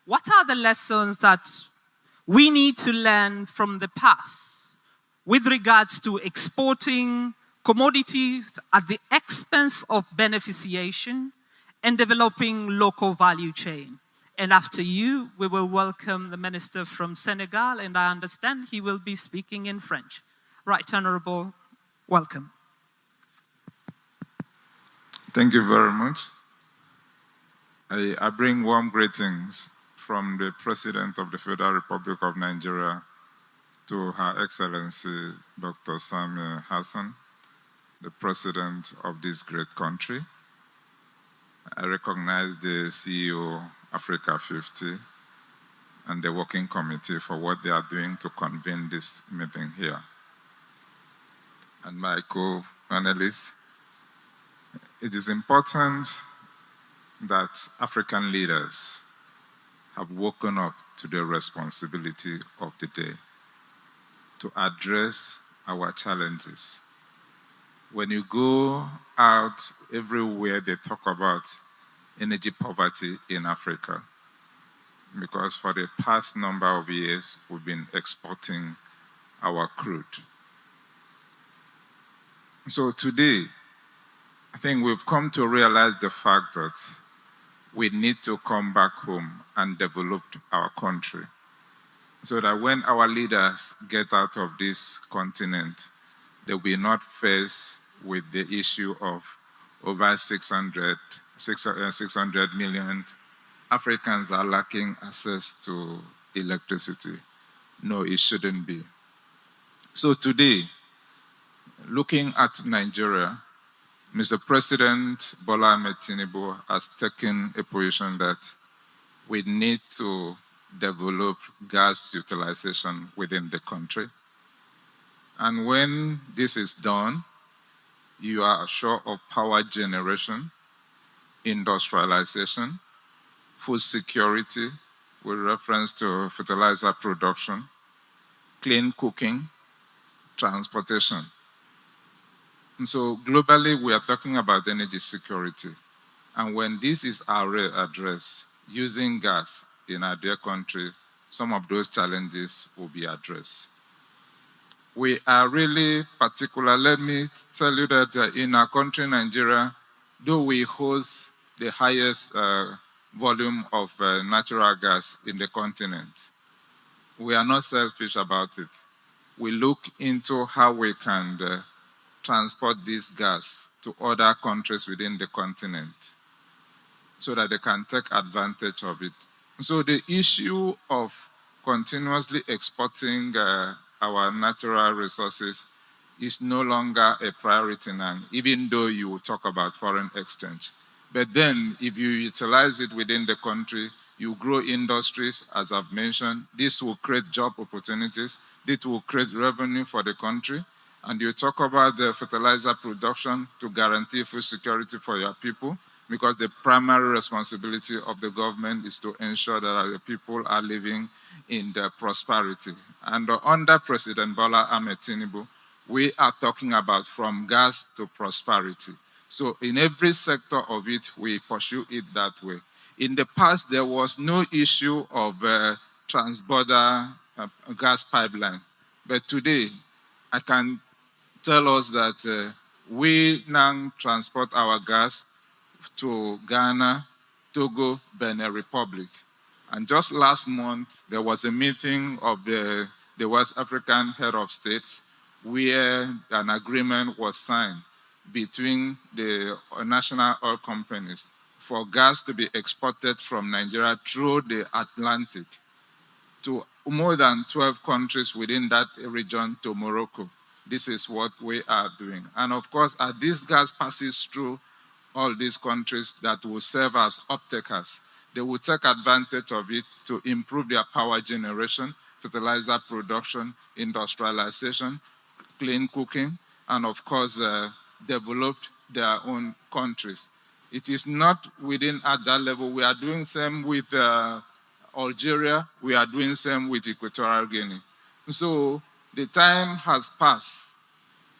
what are the lessons that we need to learn from the past with regards to exporting commodities at the expense of beneficiation and developing local value chain? And after you, we will welcome the Minister from Senegal, and I understand he will be speaking in French. Right Honorable, welcome. Thank you very much. I bring warm greetings from the President of the Federal Republic of Nigeria to Her Excellency Dr. Samiasuluhuhassan, the President of this great country. I recognize the CEO AFRCA50 and the working committee for what they are doing to convene this meeting here. And my co-panelists, it is important that African leaders have woken up to the responsibility of the day to address our challenges. When you go out everywhere, they talk about energy poverty in Africa, because for the past number of years, we've been exporting our crude. So today, I think we've come to realize the fact that we need to come back home and develop our country so that when our leaders get out of this continent, they will not face with the issue of over 600 million Africans are lacking access to electricity. No, it shouldn't be. So today, looking at Nigeria, Mr. President Bola Ahmed Tinubu has taken a position that we need to develop gas utilization within the country. And when this is done, you are assured of power generation, industrialization, food security with reference to fertilizer production, clean cooking, transportation. And so globally, we are talking about energy security. And when this is addressed, using gas in our dear country, some of those challenges will be addressed. We are really particular. Let me tell you that in our country, Nigeria, though we host the highest volume of natural gas in the continent, we are not selfish about it. We look into how we can transport this gas to other countries within the continent so that they can take advantage of it. So the issue of continuously exporting our natural resources is no longer a priority now, even though you talk about foreign exchange. But then, if you utilize it within the country, you grow industries, as I've mentioned. This will create job opportunities. This will create revenue for the country. And you talk about the fertilizer production to guarantee food security for your people, because the primary responsibility of the government is to ensure that our people are living in the prosperity. And under President Bola Ahmed Tinubu, we are talking about from gas to prosperity. So in every sector of it, we pursue it that way. In the past, there was no issue of transborder gas pipeline. But today, I can tell us that we now transport our gas to Ghana, Togo, Benin Republic. And just last month, there was a meeting of the West African head of states where an agreement was signed between the national oil companies for gas to be exported from Nigeria through the Atlantic to more than 12 countries within that region to Morocco. This is what we are doing. And of course, as this gas passes through all these countries that will serve as off-takers, they will take advantage of it to improve their power generation, fertilizer production, industrialization, clean cooking, and of course, developed their own countries. It is not within at that level. We are doing same with Algeria. We are doing same with Equatorial Guinea. So the time has passed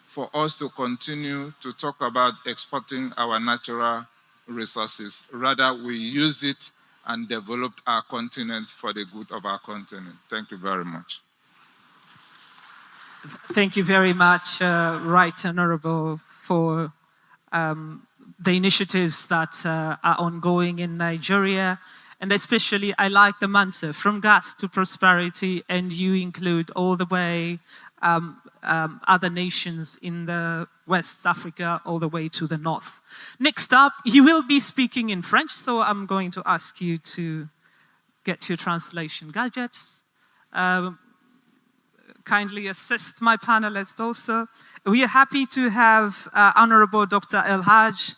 for us to continue to talk about exporting our natural resources. Rather, we use it and develop our continent for the good of our continent. Thank you very much. Thank you very much, Right Honorable, for the initiatives that are ongoing in Nigeria. And especially, I like the mantra, from gas to prosperity, and you include all the way other nations in the West Africa, all the way to the north. Next up, you will be speaking in French, so I'm going to ask you to get your translation gadgets. Kindly assist my panelists also. We are happy to have Honorable Dr. El Haj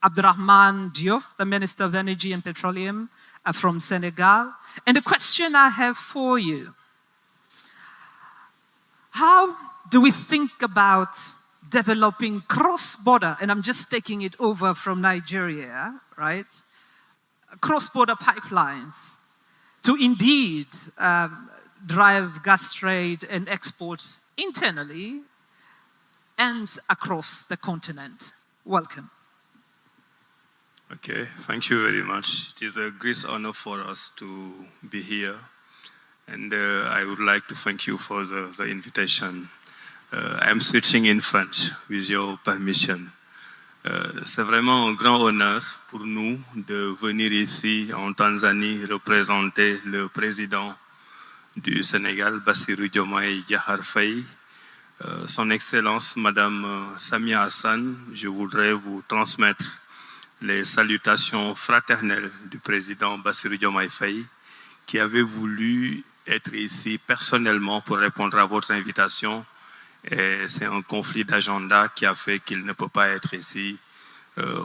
Abdurrahman Diouf, the Minister of Energy and Petroleum from Senegal. And the question I have for you, how do we think about developing cross-border, and I'm just taking it over from Nigeria, right? Cross-border pipelines to indeed drive gas trade and export internally and across the continent. Welcome. Okay, thank you very much. It is a great honor for us to be here. And I would like to thank you for the invitation. I am switching in French, with your permission. C'est vraiment un grand honneur pour nous de venir ici en Tanzanie représenter le président du Sénégal, Bassirou Diomaye Diakhar Faye, Son Excellence Madame Samiasuluhuhassan. Je voudrais vous transmettre les salutations fraternelles du président Bassirou Diomaye Faye, qui avait voulu être ici personnellement pour répondre à votre invitation. Et c'est un conflit d'agenda qui a fait qu'il ne peut pas être ici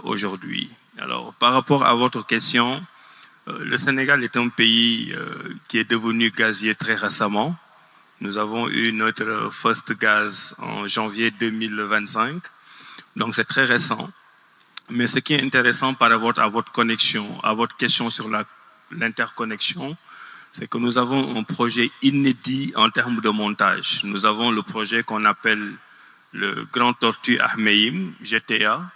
aujourd'hui. Alors, par rapport à votre question, le Sénégal est un pays qui est devenu gazier très récemment. Nous avons eu notre first gaz en janvier 2025, donc c'est très récent. Mais ce qui est intéressant par rapport à votre connexion, à votre question sur l'interconnexion, c'est que nous avons un projet inédit en termes de montage. Nous avons le projet qu'on appelle le Grand Tortue Ahmeyim, GTA,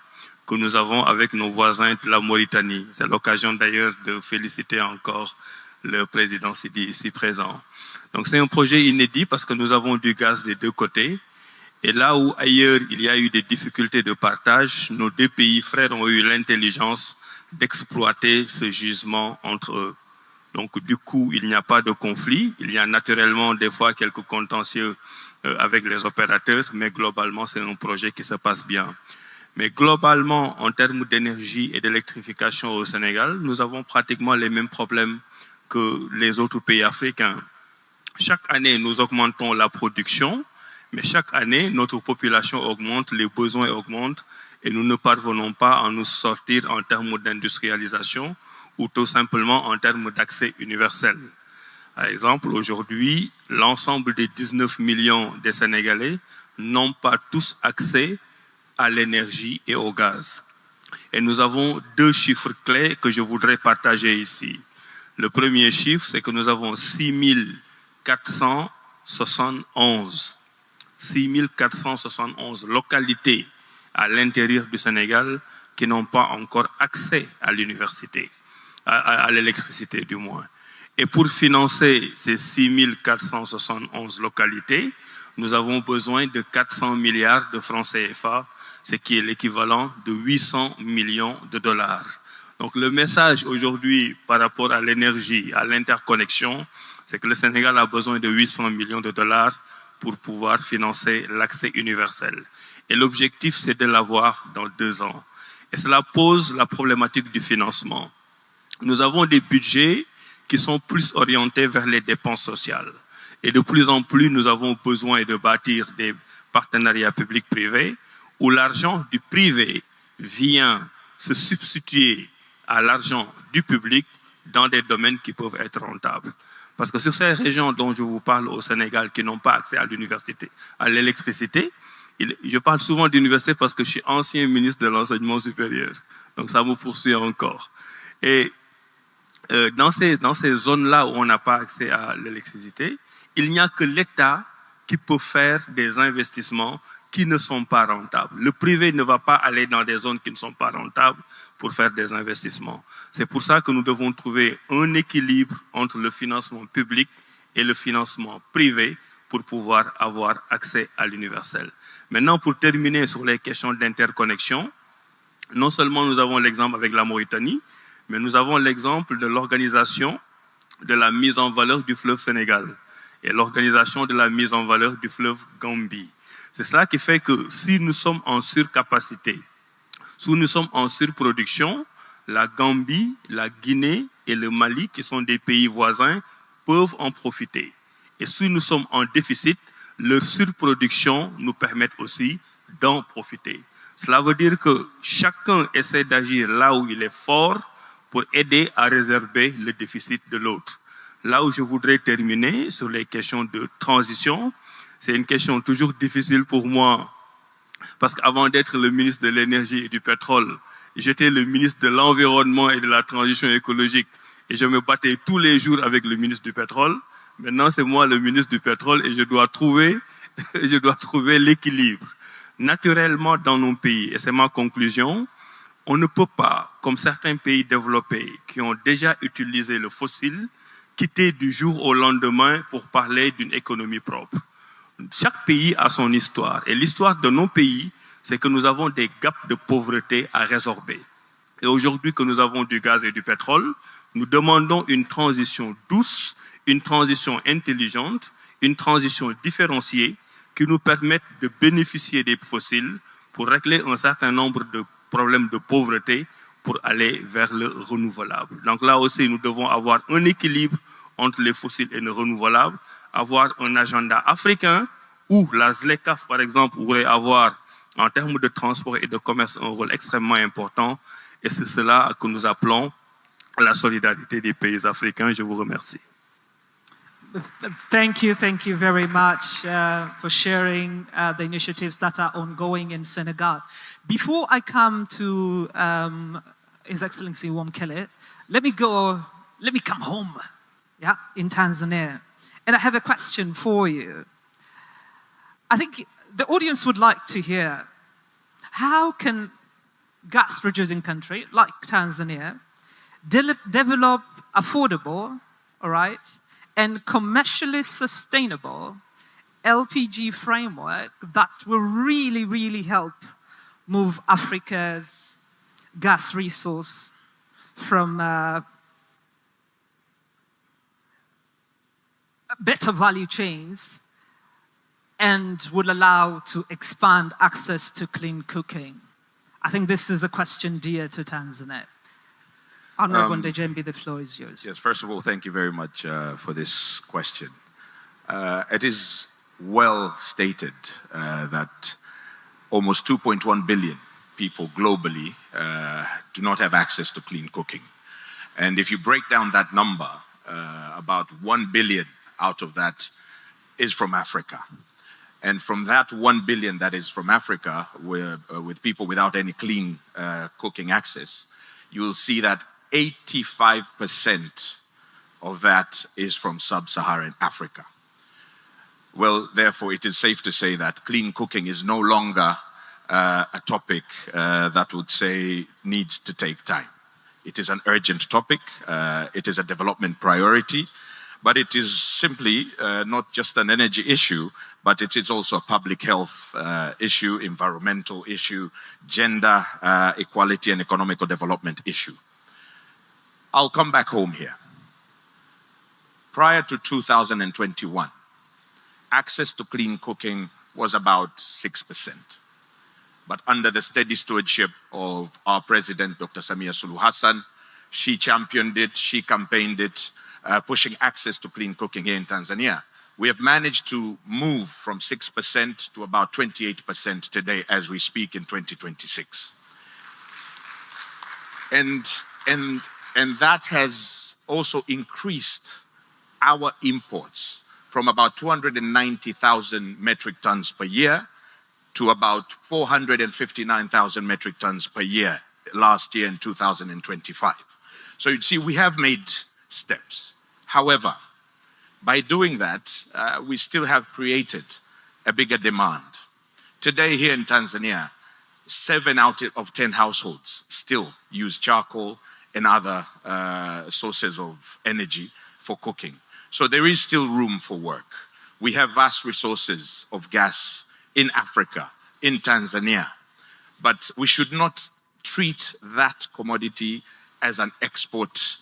que nous avons avec nos voisins de la Mauritanie. C'est l'occasion d'ailleurs de féliciter encore le président Sidi ici présent. Donc c'est un projet inédit parce que nous avons du gaz des deux côtés. Et là où ailleurs il y a eu des difficultés de partage, nos deux pays frères ont eu l'intelligence d'exploiter ce gisement entre eux. Donc du coup, il n'y a pas de conflit. Il y a naturellement des fois quelques contentieux avec les opérateurs, mais globalement, c'est un projet qui se passe bien. Mais globalement, en termes d'énergie et d'électrification au Sénégal, nous avons pratiquement les mêmes problèmes que les autres pays africains. Chaque année, nous augmentons la production, mais chaque année, notre population augmente, les besoins augmentent, et nous ne parvenons pas à nous sortir en termes d'industrialisation ou tout simplement en termes d'accès universel. Par exemple, aujourd'hui, l'ensemble des 19 millions de Sénégalais n'ont pas tous accès à l'énergie et au gaz. Et nous avons deux chiffres clés que je voudrais partager ici. Le premier chiffre, c'est que nous avons 6471 localités à l'intérieur du Sénégal qui n'ont pas encore accès à l'université, à l'électricité du moins. Et pour financer ces 6471 localités, nous avons besoin de 400 milliards de francs CFA, ce qui est l'équivalent de 800 millions de dollars. Donc le message aujourd'hui par rapport à l'énergie, à l'interconnexion, c'est que le Sénégal a besoin de 800 millions de dollars pour pouvoir financer l'accès universel. Et l'objectif, c'est de l'avoir dans 2 ans. Et cela pose la problématique du financement. Nous avons des budgets qui sont plus orientés vers les dépenses sociales. Et de plus en plus, nous avons besoin de bâtir des partenariats publics-privés où l'argent du privé vient se substituer à l'argent du public dans des domaines qui peuvent être rentables. Parce que sur ces régions dont je vous parle au Sénégal qui n'ont pas accès à l'université, à l'électricité, je parle souvent d'université parce que je suis ancien ministre de l'enseignement supérieur. Donc ça me poursuit encore. Et dans ces zones-là où on n'a pas accès à l'électricité, il n'y a que l'État qui peut faire des investissements qui ne sont pas rentables. Le privé ne va pas aller dans des zones qui ne sont pas rentables pour faire des investissements. C'est pour ça que nous devons trouver un équilibre entre le financement public et le financement privé pour pouvoir avoir accès à l'universel. Maintenant, pour terminer sur les questions d'interconnexion, non seulement nous avons l'exemple avec la Mauritanie, mais nous avons l'exemple de l'organisation de la mise en valeur du fleuve Sénégal et l'organisation de la mise en valeur du fleuve Gambie. C'est cela qui fait que si nous sommes en surcapacité, si nous sommes en surproduction, la Gambie, la Guinée et le Mali, qui sont des pays voisins, peuvent en profiter. Et si nous sommes en déficit, leur surproduction nous permet aussi d'en profiter. Cela veut dire que chacun essaie d'agir là où il est fort pour aider à réserver le déficit de l'autre. Là où je voudrais terminer sur les questions de transition, c'est une question toujours difficile pour moi, parce qu'avant d'être le ministre de l'énergie et du pétrole, j'étais le ministre de l'environnement et de la transition écologique, et je me battais tous les jours avec le ministre du pétrole. Maintenant, c'est moi le ministre du pétrole et je dois trouver l'équilibre. Naturellement, dans nos pays, et c'est ma conclusion, on ne peut pas, comme certains pays développés qui ont déjà utilisé le fossile, quitter du jour au lendemain pour parler d'une économie propre. Chaque pays a son histoire. Et l'histoire de nos pays, c'est que nous avons des gaps de pauvreté à résorber. Et aujourd'hui que nous avons du gaz et du pétrole, nous demandons une transition douce, une transition intelligente, une transition différenciée qui nous permette de bénéficier des fossiles pour régler un certain nombre de problèmes de pauvreté pour aller vers le renouvelable. Donc là aussi, nous devons avoir un équilibre entre les fossiles et le renouvelable, avoir un agenda africain où la ZLECAf, par exemple, pourrait avoir, en termes de transport et de commerce, un rôle extrêmement important. Et c'est cela que nous appelons la solidarité des pays africains. Je vous remercie. Thank you very much for sharing the initiatives that are ongoing in Senegal. Before I come to His Excellency Wamkele, let me come home, in Tanzania. And I have a question for you. I think the audience would like to hear, how can gas-producing country like Tanzania develop affordable, all right, and commercially sustainable LPG framework that will really, really help move Africa's gas resource from better value chains and would allow to expand access to clean cooking? I think this is a question dear to Tanzania. Honorable Ndejembi, the floor is yours. Yes, first of all, thank you very much for this question. It is well stated that almost 2.1 billion people globally do not have access to clean cooking. And if you break down that number, about 1 billion out of that is from Africa. And from that 1 billion that is from Africa, with people without any clean cooking access, you will see that 85% of that is from sub-Saharan Africa. Well, therefore, it is safe to say that clean cooking is no longer a topic that would say needs to take time. It is an urgent topic. It is a development priority. But it is simply not just an energy issue, but it is also a public health issue, environmental issue, gender equality and economical development issue. I'll come back home here. Prior to 2021, access to clean cooking was about 6%. But under the steady stewardship of our president, Dr. Samiasuluhuhassan, she championed it, she campaigned it, pushing access to clean cooking here in Tanzania. We have managed to move from 6% to about 28% today as we speak in 2026. And that has also increased our imports from about 290,000 metric tons per year to about 459,000 metric tons per year last year in 2025. So you see, we have made steps. However, by doing that, we still have created a bigger demand. Today here in Tanzania, 7 out of 10 households still use charcoal and other sources of energy for cooking. So there is still room for work. We have vast resources of gas in Africa, in Tanzania, but we should not treat that commodity as an export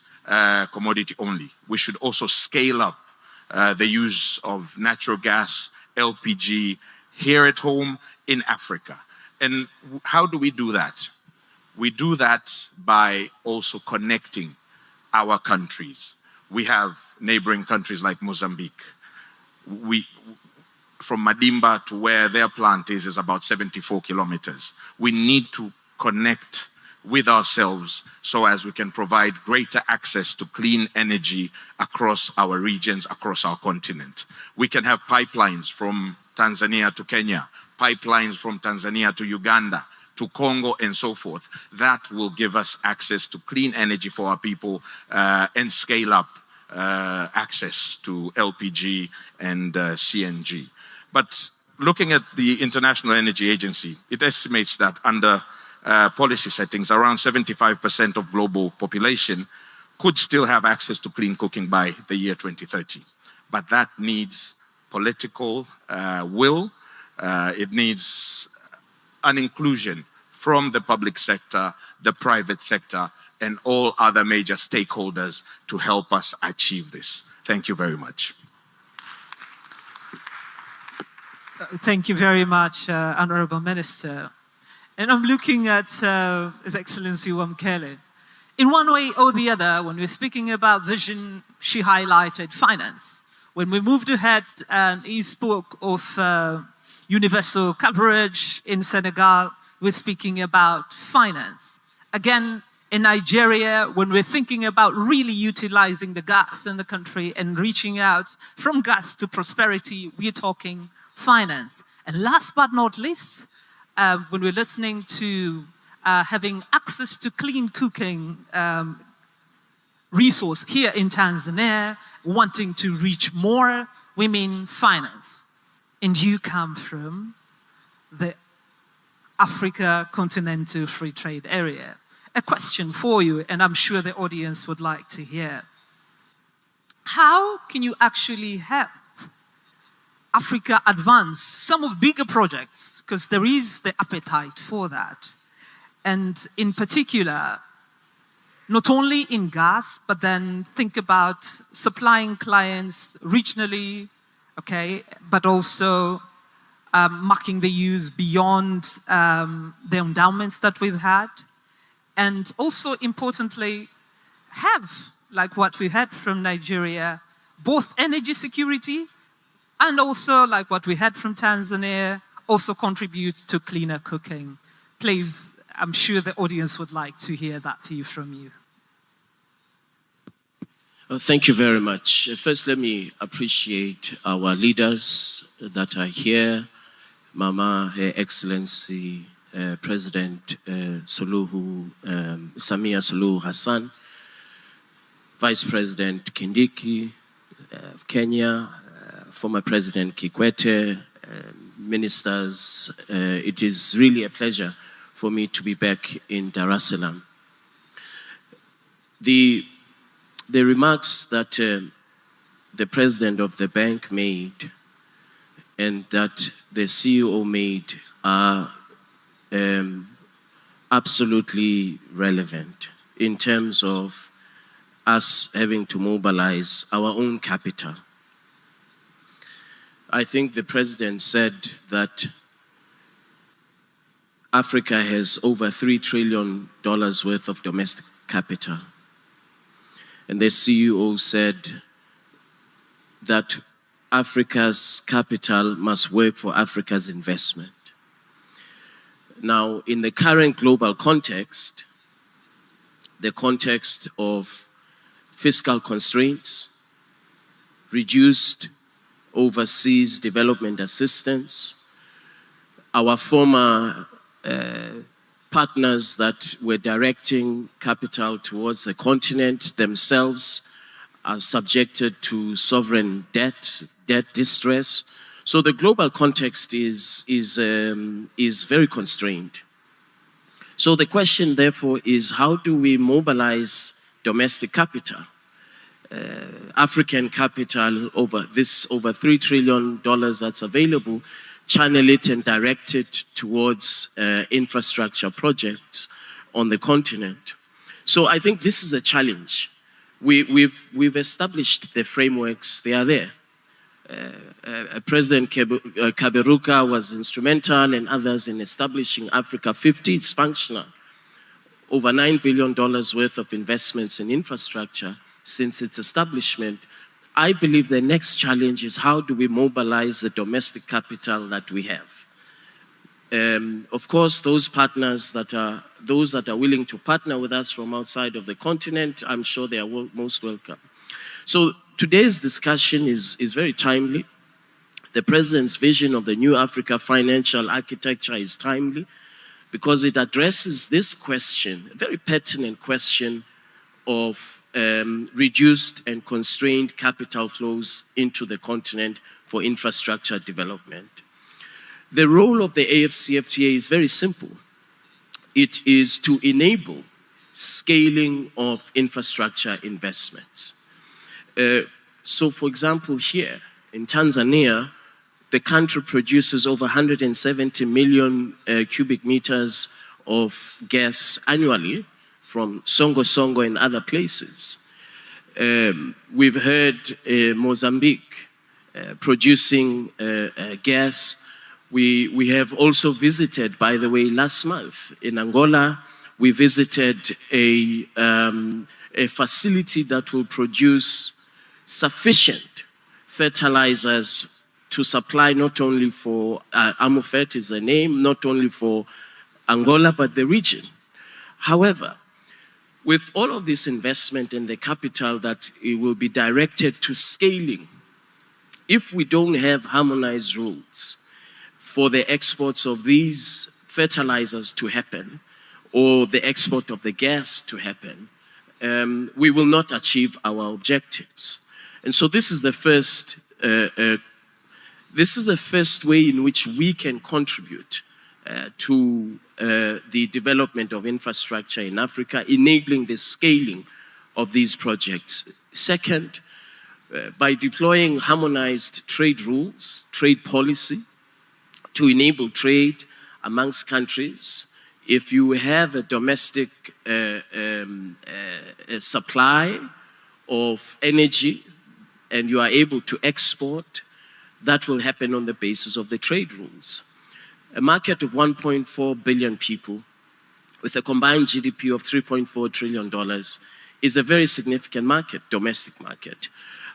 commodity only. We should also scale up the use of natural gas, LPG, here at home in Africa. And how do we do that? We do that by also connecting our countries. We have neighboring countries like Mozambique. From Madimba to where their plant is about 74 kilometers. We need to connect with ourselves so as we can provide greater access to clean energy across our regions, across our continent. We can have pipelines from Tanzania to Kenya, pipelines from Tanzania to Uganda, to Congo and so forth. That will give us access to clean energy for our people and scale up access to LPG and CNG. But looking at the International Energy Agency, it estimates that under policy settings, around 75% of global population could still have access to clean cooking by the year 2030. But that needs political will. It needs an inclusion from the public sector, the private sector, and all other major stakeholders to help us achieve this. Thank you very much. Thank you very much, Honorable Minister. And I'm looking at His Excellency Wamkele. In one way or the other, when we're speaking about vision, she highlighted finance. When we moved ahead and he spoke of universal coverage in Senegal, we're speaking about finance. Again, in Nigeria, when we're thinking about really utilizing the gas in the country and reaching out from gas to prosperity, we're talking finance. And last but not least, when we're listening to having access to clean cooking resource here in Tanzania, wanting to reach more, we mean finance. And you come from the Africa Continental Free Trade Area. A question for you, and I'm sure the audience would like to hear. How can you actually help Africa advance some of bigger projects? Because there is the appetite for that. And in particular, not only in gas, but then think about supplying clients regionally, okay, but also marking the use beyond the endowments that we've had. And also importantly, have, like what we had from Nigeria, both energy security and also, like what we had from Tanzania, also contribute to cleaner cooking. Please, I'm sure the audience would like to hear that view from you. Well, thank you very much. First, let me appreciate our leaders that are here. Mama, Her Excellency, President samiasuluhuhassan, Vice President Kindiki of Kenya, former President Kikwete, ministers. It is really a pleasure for me to be back in Dar es Salaam. The remarks that the president of the bank made and that the CEO made are absolutely relevant in terms of us having to mobilize our own capital. I think the president said that Africa has over $3 trillion worth of domestic capital. And the CEO said that Africa's capital must work for Africa's investment. Now, in the current global context, the context of fiscal constraints, reduced overseas development assistance. Our former partners that were directing capital towards the continent themselves are subjected to sovereign debt distress. So the global context is very constrained. So the question, therefore, is how do we mobilize domestic capital? African capital, over $3 trillion that's available, channel it and direct it towards infrastructure projects on the continent. So I think this is a challenge. We've established the frameworks, they are there. President Kaberuka was instrumental and others in establishing AFRCA50. It's functional. Over $9 billion worth of investments in infrastructure since its establishment. I believe the next challenge is how do we mobilize the domestic capital that we have. Of course, those partners that are willing to partner with us from outside of the continent, I'm sure they are most welcome. So today's discussion is very timely. The President's vision of the new Africa financial architecture is timely because it addresses this question, a very pertinent question of reduced and constrained capital flows into the continent for infrastructure development. The role of the AFCFTA is very simple. It is to enable scaling of infrastructure investments. So, for example, here in Tanzania, the country produces over 170 million cubic meters of gas annually from Songo Songo and other places. We've heard Mozambique producing gas. We have also visited, by the way, last month in Angola, we visited a facility that will produce sufficient fertilizers to supply not only for, Amufet is the name, not only for Angola, but the region. However, with all of this investment and the capital that it will be directed to scaling, if we don't have harmonized rules for the exports of these fertilizers to happen, or the export of the gas to happen, we will not achieve our objectives. And so this is the first way in which we can contribute to the development of infrastructure in Africa, enabling the scaling of these projects. Second, by deploying harmonized trade rules, trade policy, to enable trade amongst countries. If you have a domestic supply of energy and you are able to export, that will happen on the basis of the trade rules. A market of 1.4 billion people with a combined GDP of $3.4 trillion is a very significant market, domestic market.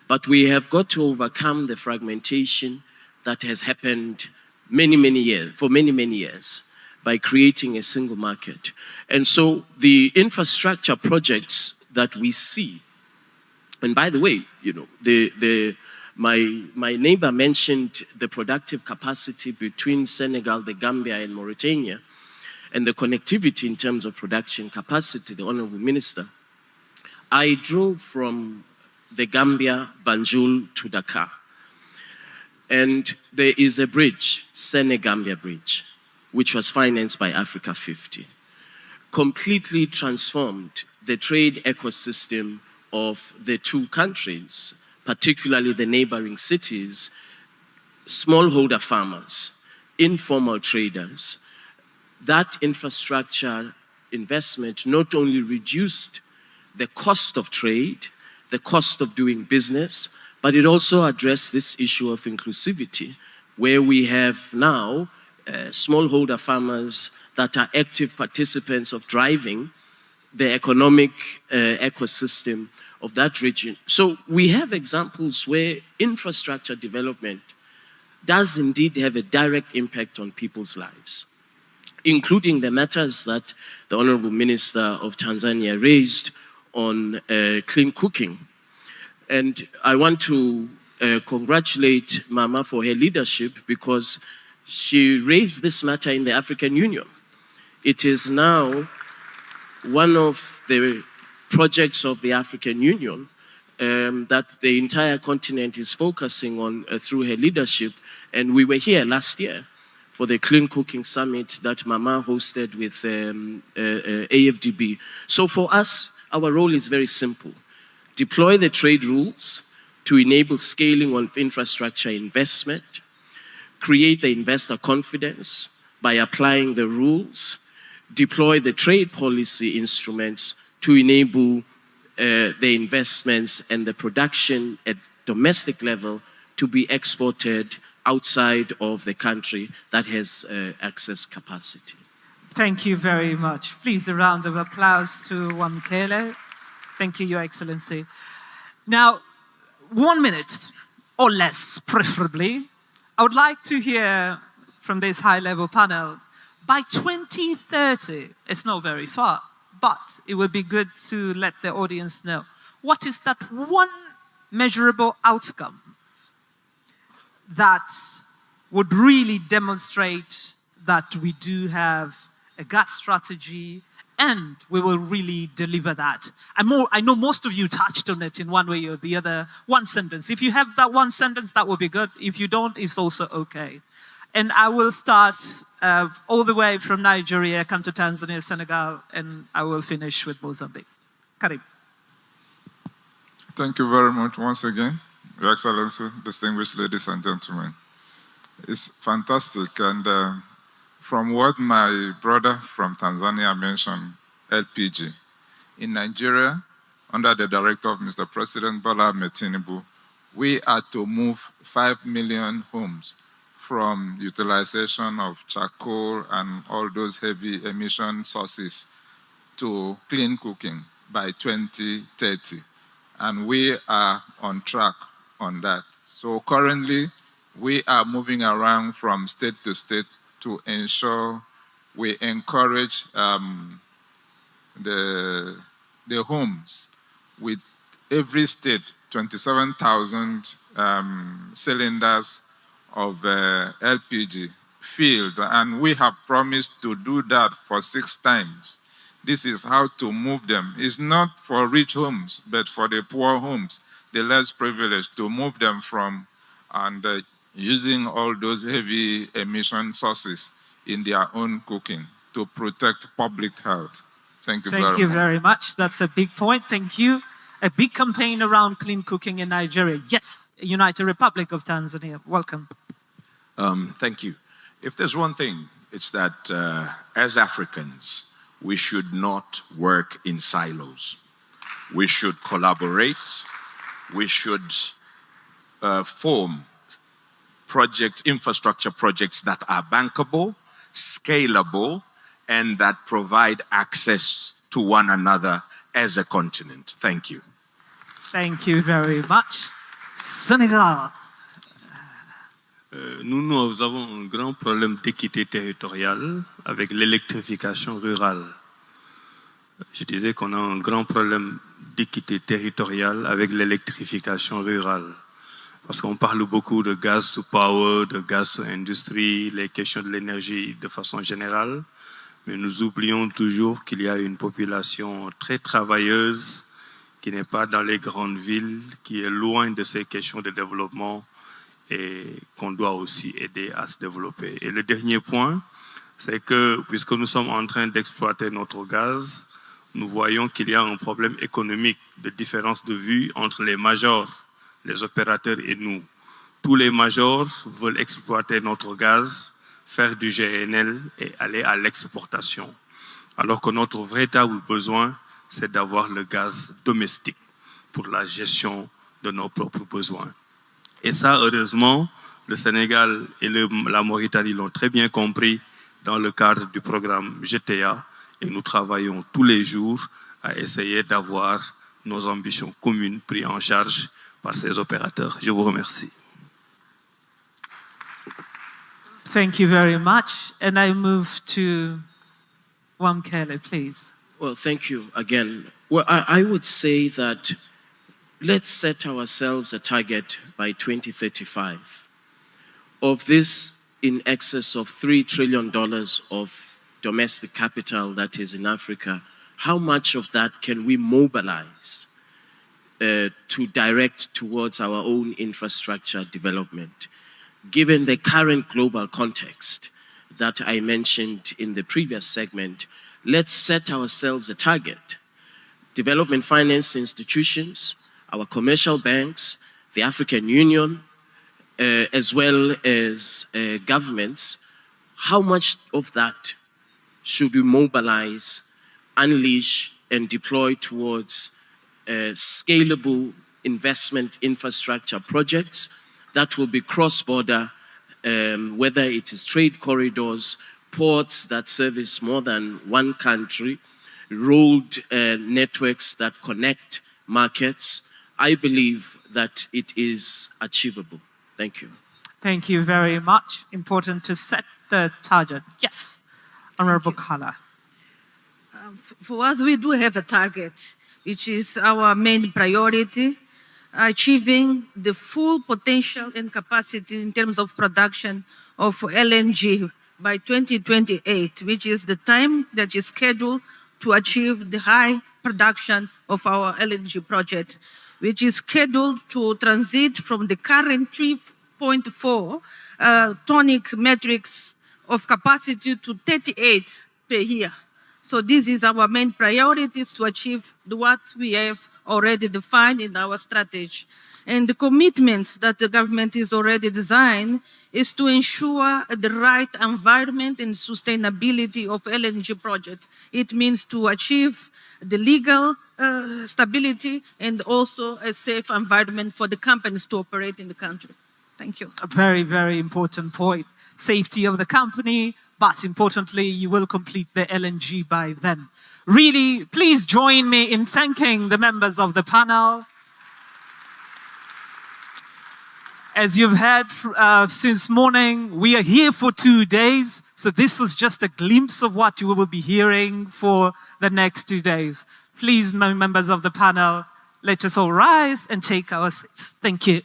But we have got to overcome the fragmentation that has happened for many years, by creating a single market. And so the infrastructure projects that we see, and by the way, you know, my neighbor mentioned the productive capacity between Senegal, the Gambia, and Mauritania, and the connectivity in terms of production capacity, the Honorable Minister. I drove from the Gambia, Banjul, to Dakar. And there is a bridge, Senegambia Bridge, which was financed by AFRCA50, completely transformed the trade ecosystem of the two countries, particularly the neighboring cities, smallholder farmers, informal traders. That infrastructure investment not only reduced the cost of trade, the cost of doing business, but it also addressed this issue of inclusivity, where we have now smallholder farmers that are active participants of driving the economic ecosystem of that region. So we have examples where infrastructure development does indeed have a direct impact on people's lives, including the matters that the Honorable Minister of Tanzania raised on clean cooking. And I want to congratulate Mama for her leadership because she raised this matter in the African Union. It is now one of the projects of the African Union that the entire continent is focusing on through her leadership. And we were here last year for the Clean Cooking Summit that Mama hosted with AFDB. So for us, our role is very simple. Deploy the trade rules to enable scaling of infrastructure investment, create the investor confidence by applying the rules, deploy the trade policy instruments to enable the investments and the production at domestic level to be exported outside of the country that has access capacity. Thank you very much. Please, a round of applause to Wamkele. Thank you, Your Excellency. Now, 1 minute or less, preferably. I would like to hear from this high-level panel, by 2030, it's not very far, but it would be good to let the audience know, what is that one measurable outcome that would really demonstrate that we do have a gas strategy and we will really deliver that? I know most of you touched on it in one way or the other. One sentence. If you have that one sentence, that would be good. If you don't, it's also okay. And I will start all the way from Nigeria, come to Tanzania, Senegal, and I will finish with Mozambique. Karim. Thank you very much once again, Your Excellency, distinguished ladies and gentlemen. It's fantastic. And from what my brother from Tanzania mentioned, LPG. In Nigeria, under the directive of Mr. President Bola Ahmed Tinubu, we are to move 5 million homes from utilization of charcoal and all those heavy emission sources to clean cooking by 2030. And we are on track on that. So currently, we are moving around from state to state to ensure we encourage the homes with every state 27,000 cylinders of LPG filled, and we have promised to do that for 6 times. This is how to move them. It's not for rich homes, but for the poor homes, the less privileged, to move them from and using all those heavy emission sources in their own cooking to protect public health. Thank you very much. Thank you very much. That's a big point. Thank you. A big campaign around clean cooking in Nigeria. Yes, United Republic of Tanzania. Welcome. Thank you. If there's one thing, it's that as Africans, we should not work in silos. We should collaborate. We should form infrastructure projects that are bankable, scalable, and that provide access to one another as a continent. Thank you. Thank you very much. Senegal. Nous avons un grand problème d'équité territoriale avec l'électrification rurale. Je disais qu'on a un grand problème d'équité territoriale avec l'électrification rurale. Parce qu'on parle beaucoup de gaz to power, de gaz to industrie, les questions de l'énergie de façon générale. Mais nous oublions toujours qu'il y a une population très travailleuse qui n'est pas dans les grandes villes, qui est loin de ces questions de développement et qu'on doit aussi aider à se développer. Et le dernier point, c'est que puisque nous sommes en train d'exploiter notre gaz, nous voyons qu'il y a un problème économique de différence de vue entre les majors, les opérateurs et nous. Tous les majors veulent exploiter notre gaz, faire du GNL et aller à l'exportation. Alors que notre véritable besoin, c'est d'avoir le gaz domestique pour la gestion de nos propres besoins. Et ça, heureusement, le Sénégal et la Mauritanie l'ont très bien compris dans le cadre du programme GTA. Et nous travaillons tous les jours à essayer d'avoir nos ambitions communes prises en charge par ces opérateurs. Je vous remercie. Thank you very much. And I move to Wamkele, please. Well, thank you again. Well, I would say that let's set ourselves a target by 2035. Of this, in excess of $3 trillion of domestic capital that is in Africa, how much of that can we mobilize to direct towards our own infrastructure development? Given the current global context that I mentioned in the previous segment, let's set ourselves a target. Development finance institutions, our commercial banks, the African Union, as well as governments, how much of that should we mobilize, unleash, and deploy towards scalable investment infrastructure projects that will be cross-border, whether it is trade corridors, ports that service more than one country, road networks that connect markets. I believe that it is achievable. Thank you. Thank you very much. Important to set the target. Yes, Honorable Kala. For us, we do have a target, which is our main priority, achieving the full potential and capacity in terms of production of LNG by 2028, which is the time that is scheduled to achieve the high production of our LNG project, which is scheduled to transit from the current 3.4 tonic metrics of capacity to 38 per year. So this is our main priorities to achieve what we have already defined in our strategy. And the commitments that the government is already designed is to ensure the right environment and sustainability of LNG project. It means to achieve the legal stability and also a safe environment for the companies to operate in the country. Thank you. A very, very important point. Safety of the company, but importantly, you will complete the LNG by then. Really, please join me in thanking the members of the panel. As you've heard since morning, we are here for 2 days. So this was just a glimpse of what you will be hearing for the next 2 days. Please, members of the panel, let us all rise and take our seats. Thank you.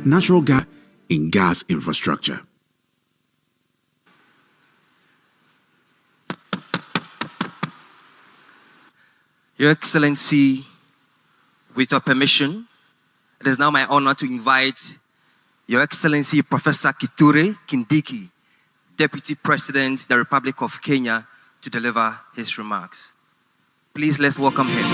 Natural gas in gas infrastructure. Your Excellency, with your permission, it is now my honor to invite Your Excellency Professor Kithure Kindiki, Deputy President of the Republic of Kenya, to deliver his remarks. Please, let's welcome him.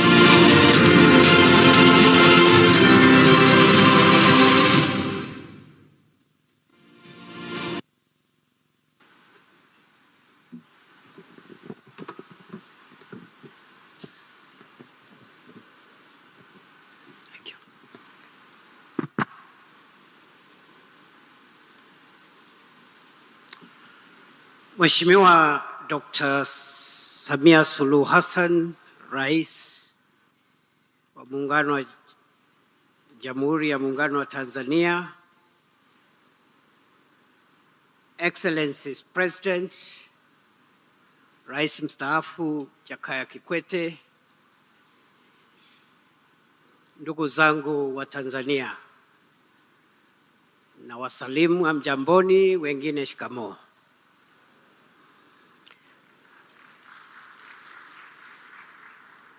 Mheshimiwa Dr. Samia Suluhuhassan, Rais wa Muungano wa Jamhuri ya Muungano wa Tanzania, Excellencies President, Rais mstaafu Jakaya Kikwete, ndugu zangu wa Tanzania, na wasalimu hamjamboni, wengine shikamoo.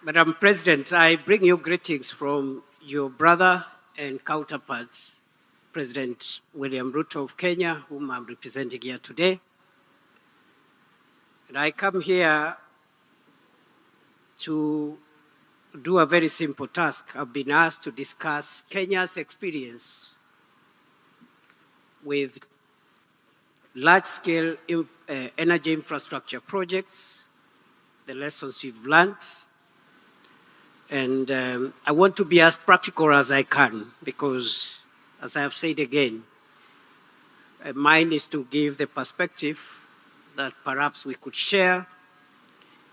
Madam President, I bring you greetings from your brother and counterpart, President William Ruto of Kenya, whom I'm representing here today. And I come here to do a very simple task. I've been asked to discuss Kenya's experience with large-scale energy infrastructure projects, the lessons we've learned. And I want to be as practical as I can because, as I have said again, mine is to give the perspective that perhaps we could share,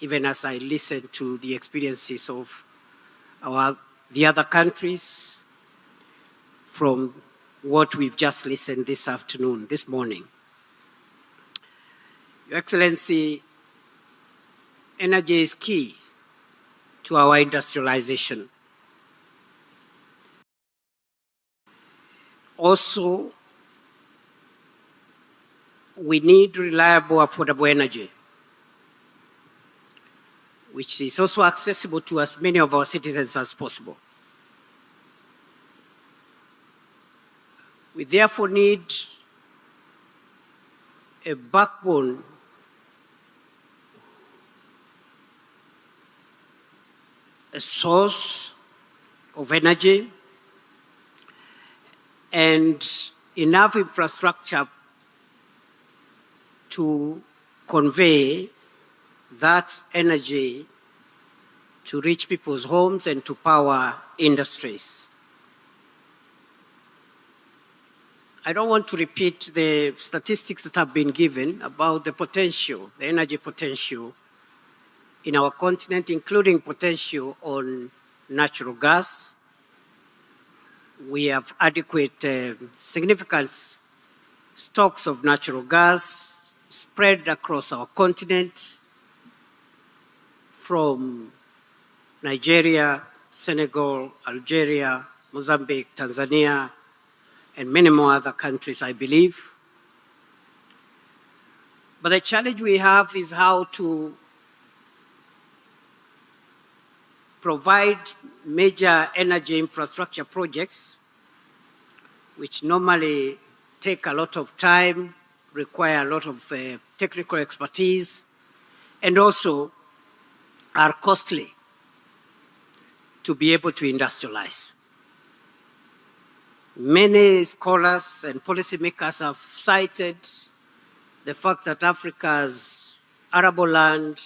even as I listen to the experiences of the other countries, from what we've just listened this morning. Your Excellency, energy is key to our industrialization. Also, we need reliable, affordable energy, which is also accessible to as many of our citizens as possible. We therefore need a backbone a source of energy and enough infrastructure to convey that energy to reach people's homes and to power industries. I don't want to repeat the statistics that have been given about the potential, the energy potential in our continent, including potential on natural gas. We have adequate, significant stocks of natural gas spread across our continent from Nigeria, Senegal, Algeria, Mozambique, Tanzania, and many more other countries, I believe. But the challenge we have is how to provide major energy infrastructure projects, which normally take a lot of time, require a lot of technical expertise, and also are costly to be able to industrialize. Many scholars and policymakers have cited the fact that Africa's arable land,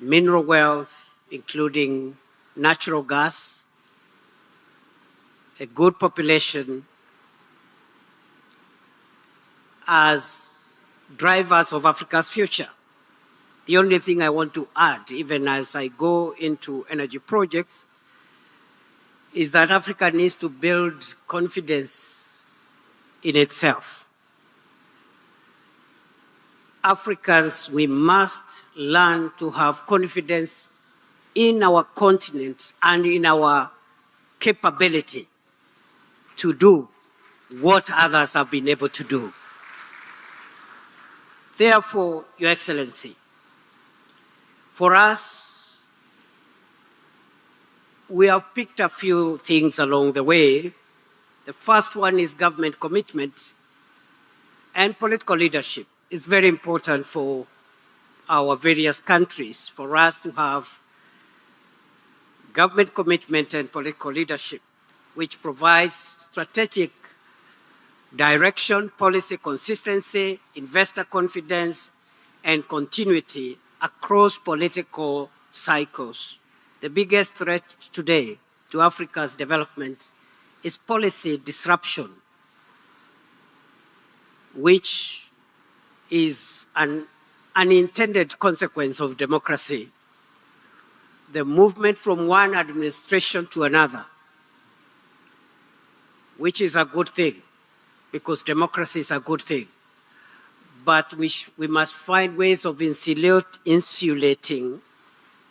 mineral wealth, including natural gas, a good population, as drivers of Africa's future. The only thing I want to add, even as I go into energy projects, is that Africa needs to build confidence in itself. Africans, we must learn to have confidence in our continent and in our capability to do what others have been able to do. Therefore, Your Excellency, for us, we have picked a few things along the way. The first one is government commitment and political leadership. It's very important for our various countries for us to have government commitment and political leadership, which provides strategic direction, policy consistency, investor confidence, and continuity across political cycles. The biggest threat today to Africa's development is policy disruption, which is an unintended consequence of democracy. The movement from one administration to another, which is a good thing, because democracy is a good thing. But we must find ways of insulating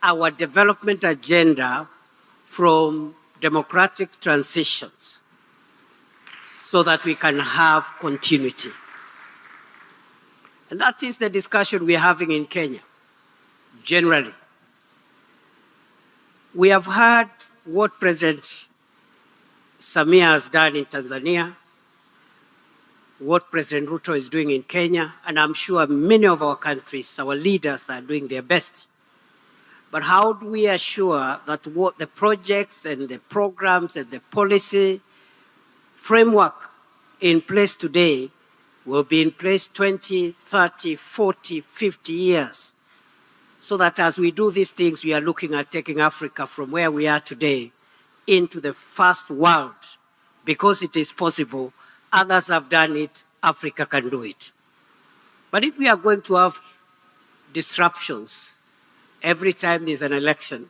our development agenda from democratic transitions so that we can have continuity. And that is the discussion we're having in Kenya, generally. We have heard what President Samia has done in Tanzania, what President Ruto is doing in Kenya, and I'm sure many of our countries, our leaders are doing their best. But how do we assure that what the projects and the programs and the policy framework in place today will be in place 20, 30, 40, 50 years, so that as we do these things, we are looking at taking Africa from where we are today into the first world, because it is possible. Others have done it, Africa can do it. But if we are going to have disruptions every time there's an election,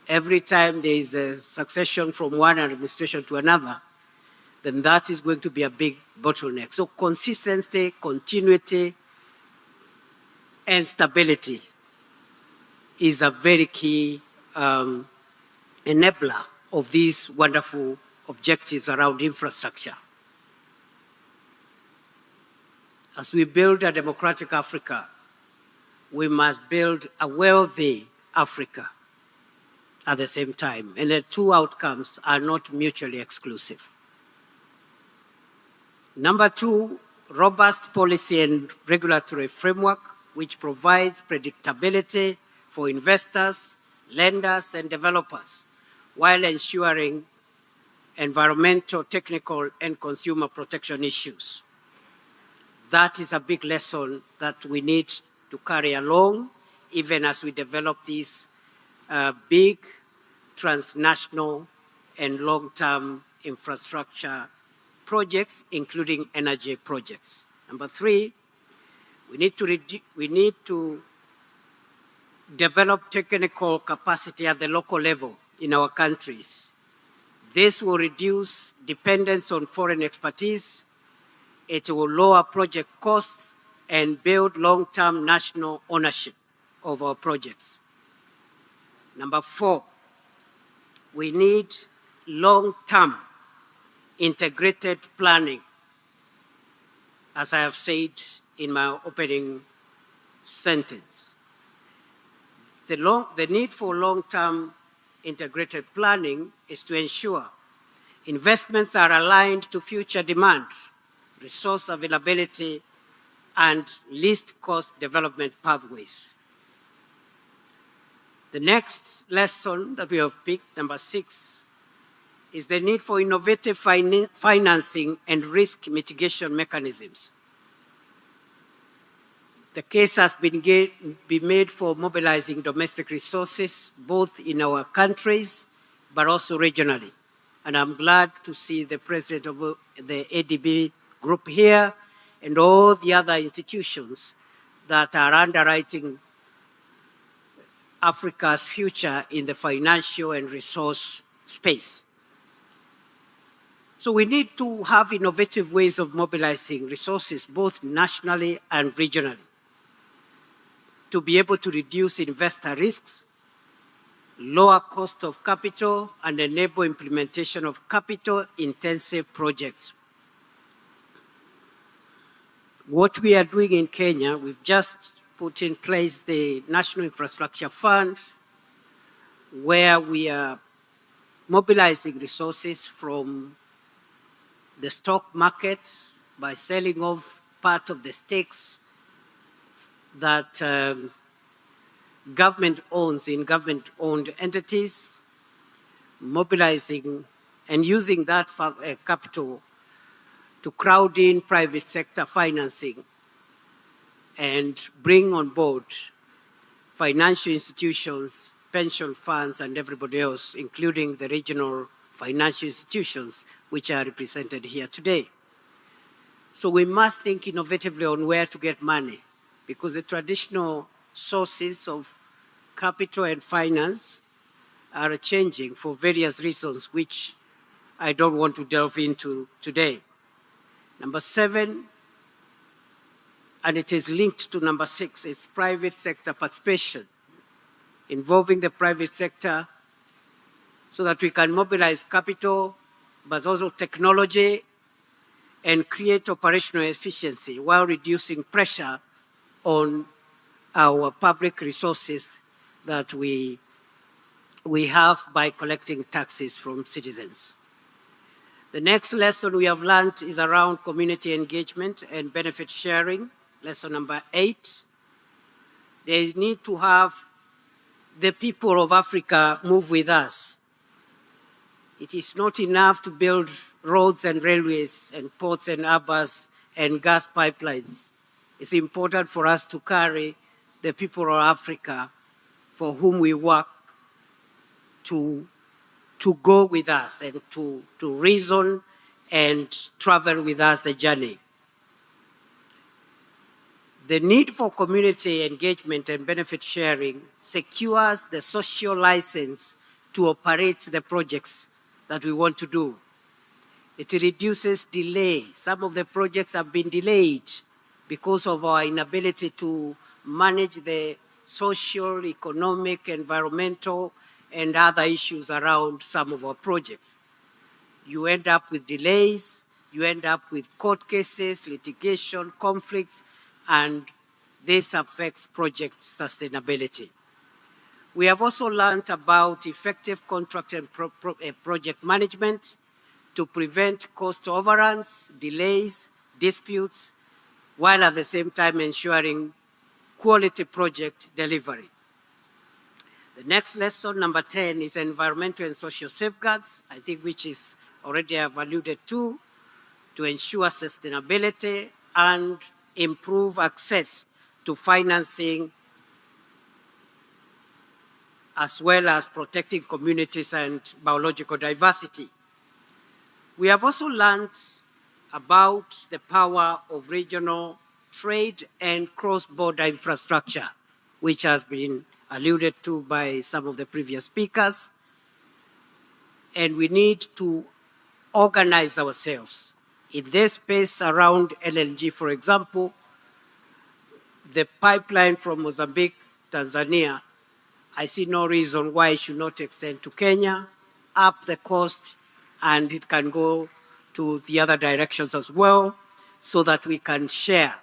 every time there is a succession from one administration to another, then that is going to be a big bottleneck. So consistency, continuity, and stability is a very key enabler of these wonderful objectives around infrastructure. As we build a democratic Africa, we must build a wealthy Africa at the same time, and the two outcomes are not mutually exclusive. Number two, robust policy and regulatory framework which provides predictability for investors, lenders, and developers, while ensuring environmental, technical, and consumer protection issues. That is a big lesson that we need to carry along, even as we develop these big, transnational, and long-term infrastructure projects, including energy projects. Number three, we need to develop technical capacity at the local level in our countries. This will reduce dependence on foreign expertise. It will lower project costs and build long-term national ownership of our projects. Number four, we need long-term integrated planning, as I have said in my opening sentence. The need for long-term integrated planning is to ensure investments are aligned to future demand, resource availability, and least cost development pathways. The next lesson that we have picked, number 6, is the need for innovative financing and risk mitigation mechanisms. The case has been made for mobilizing domestic resources, both in our countries, but also regionally. And I'm glad to see the president of the ADB group here and all the other institutions that are underwriting Africa's future in the financial and resource space. So we need to have innovative ways of mobilizing resources, both nationally and regionally, to be able to reduce investor risks, lower cost of capital, and enable implementation of capital-intensive projects. What we are doing in Kenya, we've just put in place the National Infrastructure Fund, where we are mobilizing resources from the stock market by selling off part of the stakes that government owns in government-owned entities, mobilizing and using that capital to crowd in private sector financing and bring on board financial institutions, pension funds, and everybody else, including the regional financial institutions, which are represented here today. So we must think innovatively on where to get money, because the traditional sources of capital and finance are changing for various reasons, which I don't want to delve into today. Number 7, and it is linked to number 6, is private sector participation, involving the private sector so that we can mobilize capital, but also technology, and create operational efficiency while reducing pressure on our public resources that we have by collecting taxes from citizens. The next lesson we have learned is around community engagement and benefit sharing. Lesson number 8. There is need to have the people of Africa move with us. It is not enough to build roads and railways and ports and harbors and gas pipelines. It's important for us to carry the people of Africa for whom we work to go with us and to reason and travel with us the journey. The need for community engagement and benefit sharing secures the social license to operate the projects that we want to do. It reduces delay. Some of the projects have been delayed because of our inability to manage the social, economic, environmental, and other issues around some of our projects. You end up with delays, you end up with court cases, litigation, conflicts, and this affects project sustainability. We have also learned about effective contract and project management to prevent cost overruns, delays, disputes, while at the same time ensuring quality project delivery. The next lesson, number 10, is environmental and social safeguards, I think which is already I've alluded to ensure sustainability and improve access to financing, as well as protecting communities and biological diversity. We have also learned about the power of regional trade and cross-border infrastructure, which has been alluded to by some of the previous speakers. And we need to organize ourselves. In this space around LNG, for example, the pipeline from Mozambique, Tanzania, I see no reason why it should not extend to Kenya, up the coast, and it can go to the other directions as well, so that we can share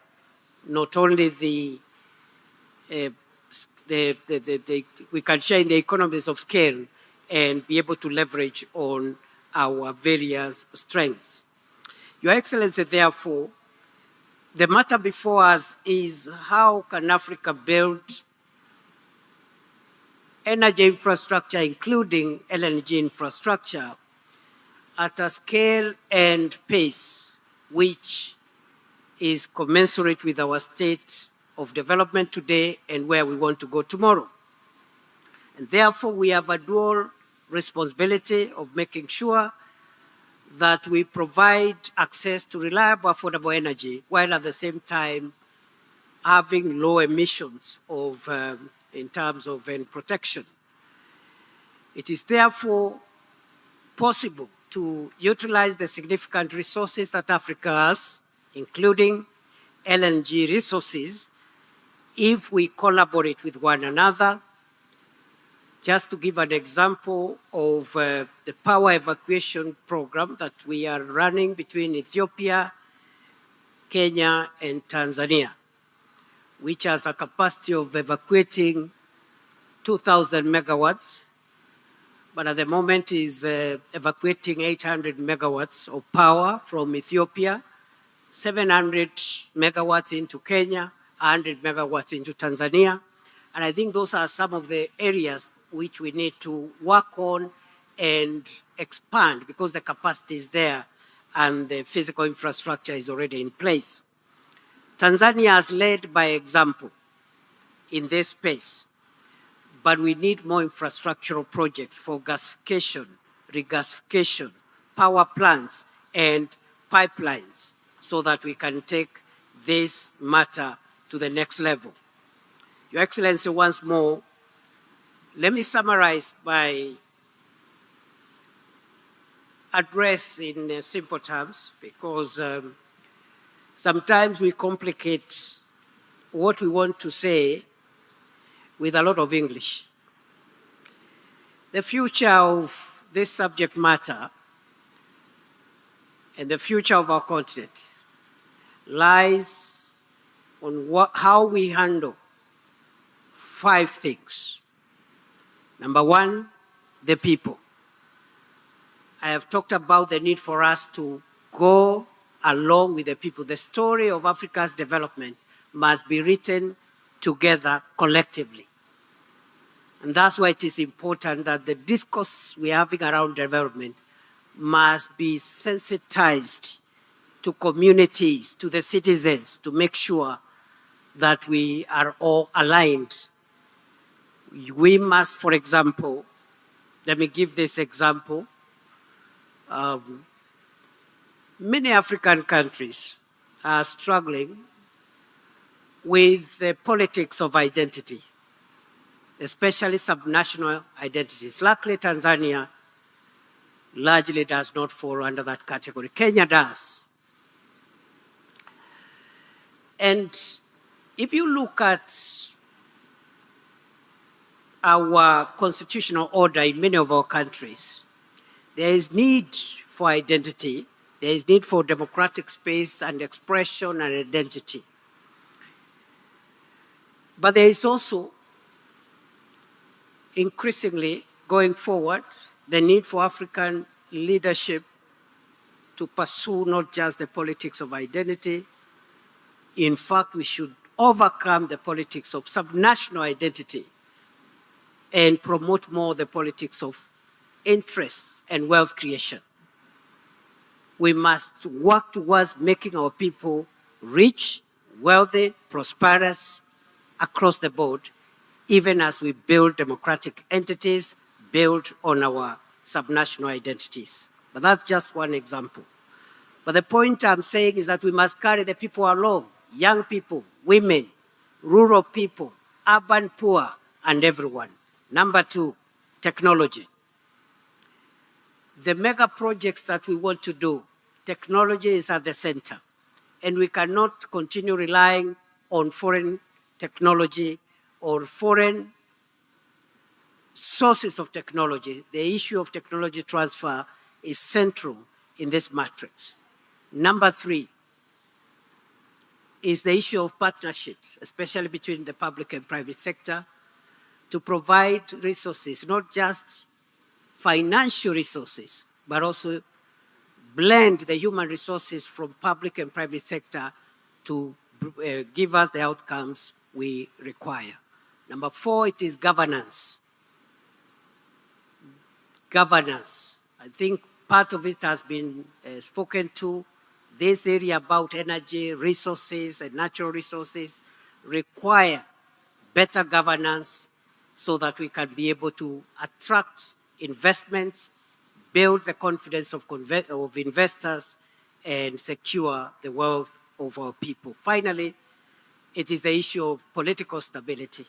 not only we can share in the economies of scale and be able to leverage on our various strengths. Your Excellency, therefore, the matter before us is how can Africa build energy infrastructure, including LNG infrastructure, at a scale and pace which is commensurate with our state of development today and where we want to go tomorrow. And therefore, we have a dual responsibility of making sure that we provide access to reliable, affordable energy, while at the same time having low emissions of, in terms of protection. It is therefore possible to utilize the significant resources that Africa has, including LNG resources, if we collaborate with one another. Just to give an example of the power evacuation program that we are running between Ethiopia, Kenya, and Tanzania, which has a capacity of evacuating 2,000 megawatts, but at the moment is evacuating 800 megawatts of power from Ethiopia, 700 megawatts into Kenya, 100 megawatts into Tanzania. And I think those are some of the areas which we need to work on and expand, because the capacity is there and the physical infrastructure is already in place. Tanzania has led by example in this space, but we need more infrastructural projects for gasification, regasification, power plants, and pipelines, so that we can take this matter to the next level. Your Excellency, once more, let me summarize by address in simple terms, because sometimes we complicate what we want to say with a lot of English. The future of this subject matter and the future of our continent lies on how we handle 5 things. Number 1, the people. I have talked about the need for us to go along with the people. The story of Africa's development must be written together collectively. And that's why it is important that the discourse we're having around development must be sensitized to communities, to the citizens, to make sure that we are all aligned. We must, for example, let me give this example. Many African countries are struggling with the politics of identity, especially subnational identities. Luckily, Tanzania largely does not fall under that category. Kenya does. And if you look at our constitutional order in many of our countries, there is need for identity, there is need for democratic space and expression and identity. But there is also, increasingly going forward, the need for African leadership to pursue not just the politics of identity. In fact, we should overcome the politics of subnational identity and promote more the politics of interests and wealth creation. We must work towards making our people rich, wealthy, prosperous across the board, even as we build democratic entities, build on our subnational identities. But that's just one example. But the point I'm saying is that we must carry the people along, young people, women, rural people, urban poor, and everyone. Number two, technology. The mega projects that we want to do, technology is at the center. And we cannot continue relying on foreign technology or foreign sources of technology. The issue of technology transfer is central in this matrix. Number three is the issue of partnerships, especially between the public and private sector, to provide resources, not just financial resources, but also blend the human resources from public and private sector to give us the outcomes we require. Number four, it is governance. Governance. I think part of it has been spoken to. This area about energy, resources, and natural resources require better governance so that we can be able to attract investments, build the confidence of investors, and secure the wealth of our people. Finally, it is the issue of political stability.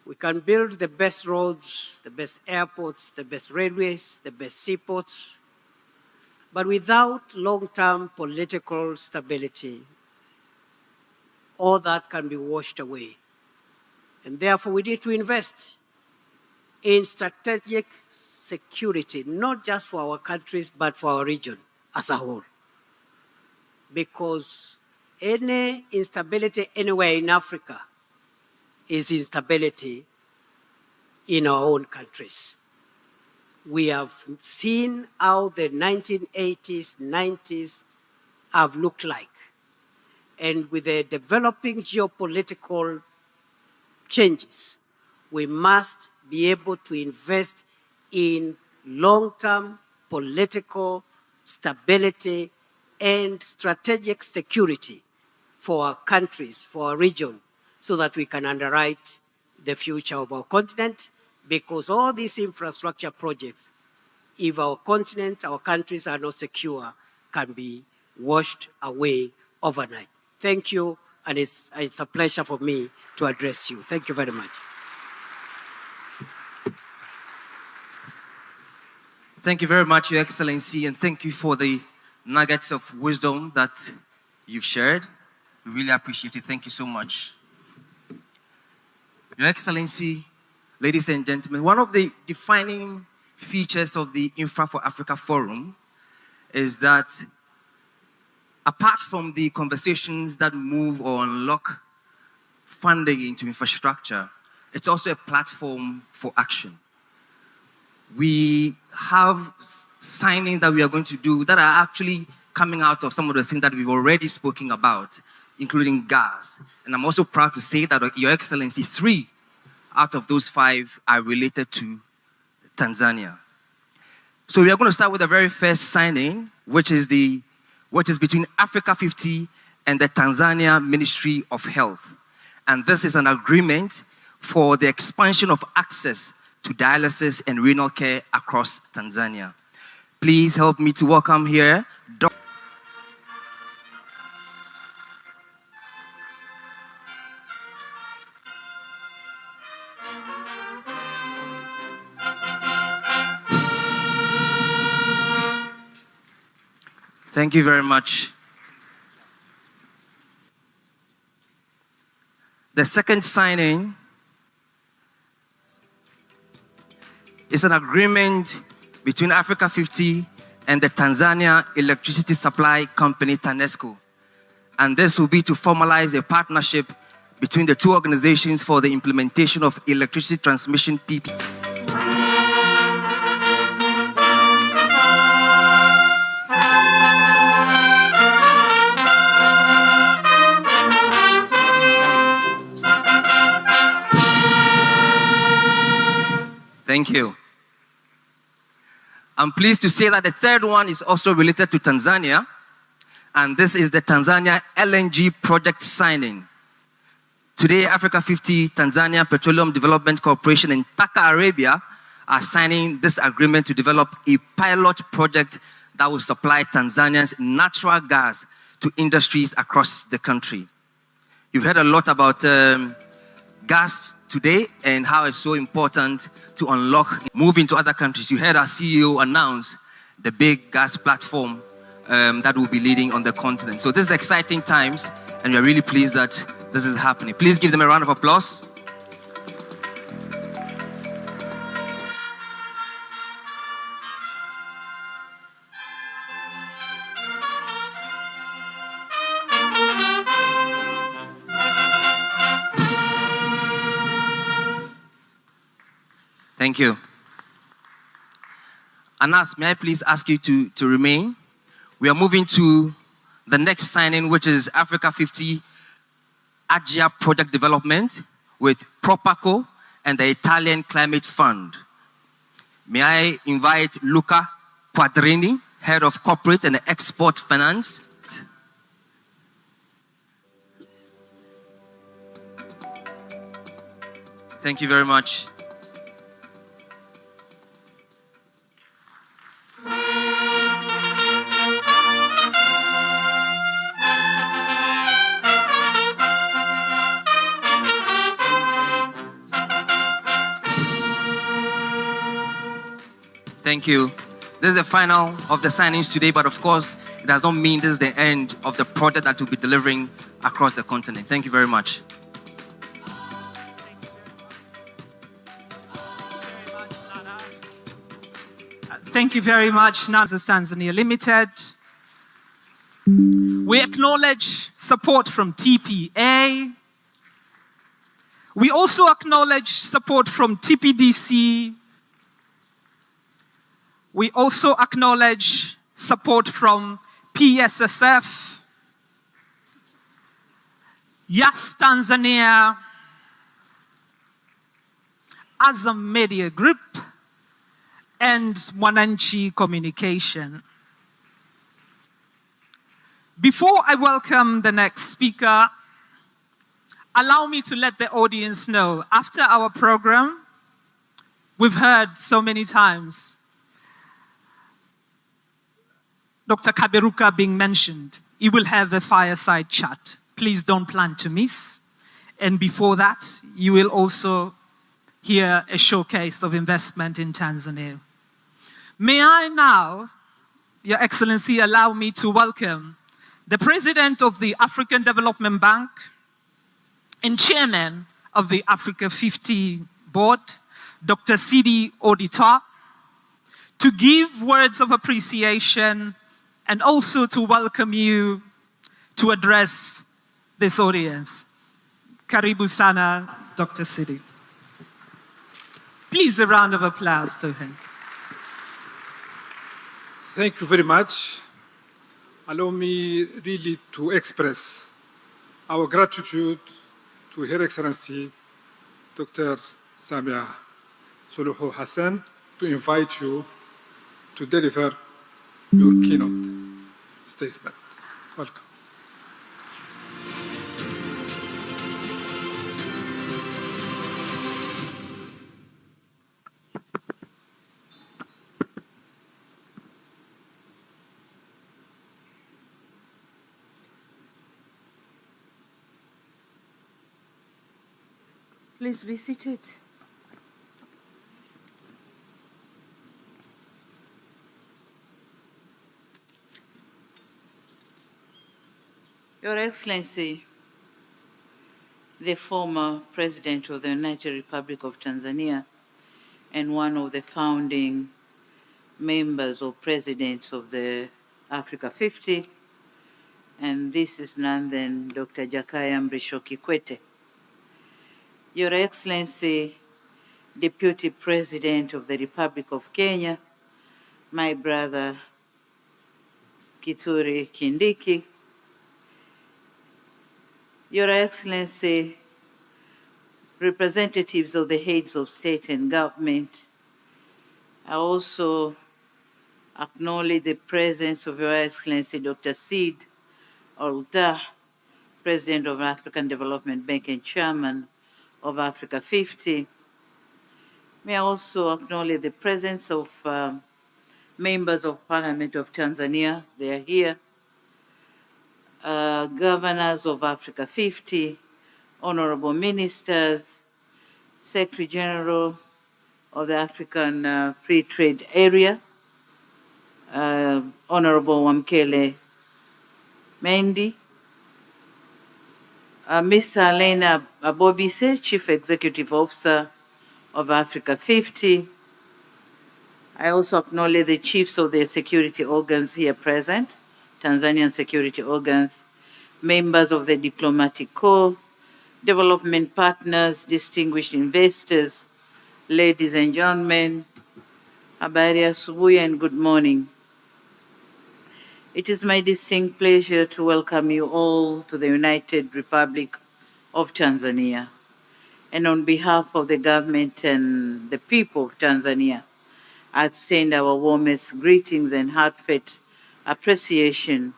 We can build the best roads, the best airports, the best railways, the best seaports, but without long-term political stability, all that can be washed away. And therefore, we need to invest in strategic security, not just for our countries, but for our region as a whole. Because any instability anywhere in Africa is instability in our own countries. We have seen how the 1980s, 90s have looked like. And with the developing geopolitical changes, we must be able to invest in long-term political stability and strategic security for our countries, for our region, so that we can underwrite the future of our continent, because all these infrastructure projects, if our continent, our countries are not secure, can be washed away overnight. Thank you, and it's a pleasure for me to address you. Thank you very much. Thank you very much, Your Excellency, and thank you for the nuggets of wisdom that you've shared. We really appreciate it. Thank you so much. Your Excellency, ladies and gentlemen, one of the defining features of the Infra for Africa Forum is that apart from the conversations that move or unlock funding into infrastructure, it's also a platform for action. We have signings that we are going to do that are actually coming out of some of the things that we've already spoken about, including gas. And I'm also proud to say that, Your Excellency, 3 out of those 5 are related to Tanzania. So we are going to start with the very first signing, which is between AFRCA50 and the Tanzania Ministry of Health. And this is an agreement for the expansion of access to dialysis and renal care across Tanzania. Please help me to welcome here Dr. Thank you very much. The second signing is an agreement between AFRCA50 and the Tanzania Electricity Supply Company, TANESCO. And this will be to formalize a partnership between the two organizations for the implementation of electricity transmission PP. Thank you. I'm pleased to say that the third one is also related to Tanzania, and this is the Tanzania LNG project signing. Today, AFRCA50, Tanzania Petroleum Development Corporation, and Taka Arabia are signing this agreement to develop a pilot project that will supply Tanzania's natural gas to industries across the country. You've heard a lot about gas today and how it's so important to unlock, move into other countries. You heard our CEO announce the big gas platform that will be leading on the continent. So this is exciting times, and we're really pleased that this is happening. Please give them a round of applause. Thank you. Anas, may I please ask you to remain? We are moving to the next signing, which is AFRCA50 Agia Project Development with Propaco and the Italian Climate Fund. May I invite Luca Quadrini, Head of Corporate and Export Finance. Thank you very much. Thank you. This is the final of the signings today, but of course, it does not mean this is the end of the project that we'll be delivering across the continent. Thank you very much. Thank you very much, NASA Tanzania Limited. We acknowledge support from TPA. We also acknowledge support from TPDC. We also acknowledge support from PSSF, Yes Tanzania, Azam Media Group, and Mwananchi Communication. Before I welcome the next speaker, allow me to let the audience know, after our program, we've heard so many times Dr. Kaberuka being mentioned. He will have a fireside chat. Please don't plan to miss. And before that, you will also hear a showcase of investment in Tanzania. May I now, Your Excellency, allow me to welcome the President of the African Development Bank and Chairman of the AFRCA50 Board, Dr. Sidi Auditor, to give words of appreciation and also to welcome you to address this audience. Karibu sana, Dr. Sidi. Please, a round of applause to him. Thank you very much. Allow me really to express our gratitude to Her Excellency Dr. Samiasuluhuhassan to invite you to deliver your keynote statement. Welcome. Please be seated. Your Excellency, the former President of the United Republic of Tanzania and one of the founding members or presidents of the AFRIKA50, and this is none than Dr. Jakaya Mrisho Kikwete. Your Excellency, Deputy President of the Republic of Kenya, my brother Kithure Kindiki, Your Excellency, representatives of the heads of state and government, I also acknowledge the presence of Your Excellency Dr. Sid Olta, President of African Development Bank and Chairman of AFRIKA50. May I also acknowledge the presence of members of Parliament of Tanzania, they are here, governors of AFRIKA50, honorable ministers, Secretary General of the African Free Trade Area, Honorable Wamkele Mendi, Mr. Elena Abobise, Chief Executive Officer of AFRIKA50. I also acknowledge the chiefs of the security organs here present, Tanzanian security organs, members of the diplomatic corps, development partners, distinguished investors, ladies and gentlemen, habari asubuhi and good morning. It is my distinct pleasure to welcome you all to the United Republic of Tanzania. And on behalf of the government and the people of Tanzania, I extend our warmest greetings and heartfelt appreciation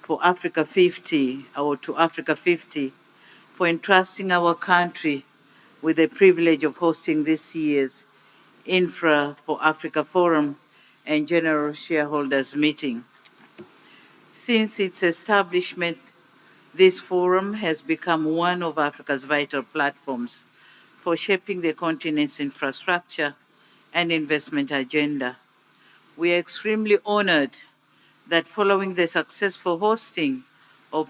for AFRIKA50, or to AFRIKA50, for entrusting our country with the privilege of hosting this year's Infra for Africa Forum and General Shareholders Meeting. Since its establishment, this forum has become one of Africa's vital platforms for shaping the continent's infrastructure and investment agenda. We are extremely honored that following the successful hosting of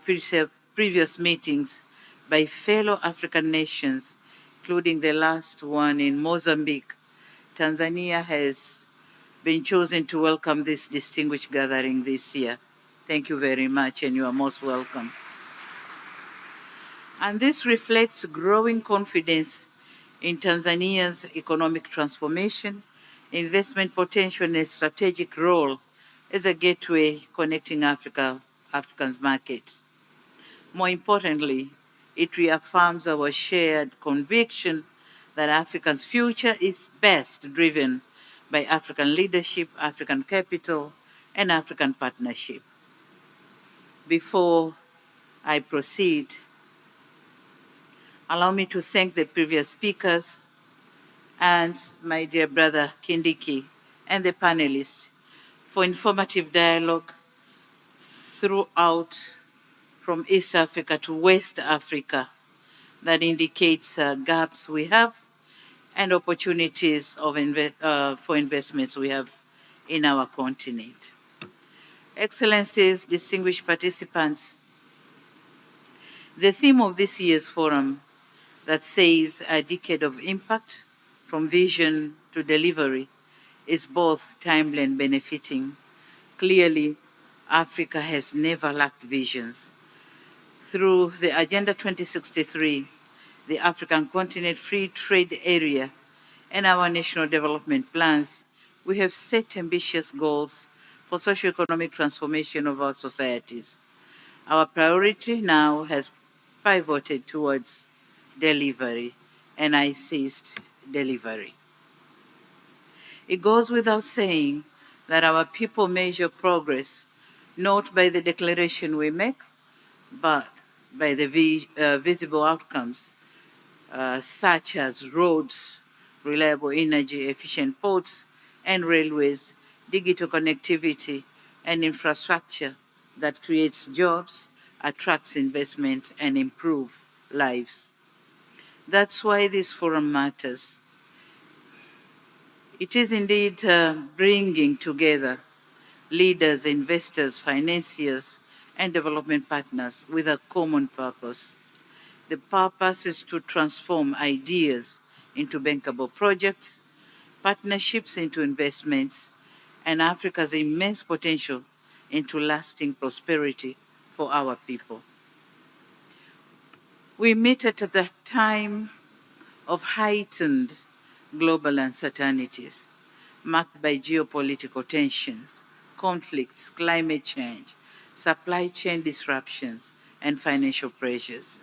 previous meetings by fellow African nations, including the last one in Mozambique, Tanzania has been chosen to welcome this distinguished gathering this year. Thank you very much, and you are most welcome. And this reflects growing confidence in Tanzania's economic transformation, investment potential, and strategic role as a gateway connecting Africa's markets. More importantly, it reaffirms our shared conviction that Africa's future is best driven by African leadership, African capital, and African partnership. Before I proceed, allow me to thank the previous speakers and my dear brother Kindiki and the panelists for informative dialogue throughout from East Africa to West Africa that indicates gaps we have and opportunities of for investments we have in our continent. Excellencies, distinguished participants, the theme of this year's forum that says a decade of impact from vision to delivery is both timely and benefiting. Clearly, Africa has never lacked visions. Through the Agenda 2063, the African Continent Free Trade Area, and our national development plans, we have set ambitious goals for socio-economic transformation of our societies. Our priority now has pivoted towards delivery, and I insist, delivery. It goes without saying that our people measure progress not by the declaration we make, but by the visible outcomes, such as roads, reliable energy, efficient ports and railways, digital connectivity, and infrastructure that creates jobs, attracts investment, and improves lives. That's why this forum matters. It is indeed bringing together leaders, investors, financiers, and development partners with a common purpose. The purpose is to transform ideas into bankable projects, partnerships into investments, and Africa's immense potential into lasting prosperity for our people. We meet at the time of heightened global uncertainties, marked by geopolitical tensions, conflicts, climate change, supply chain disruptions, and financial pressures.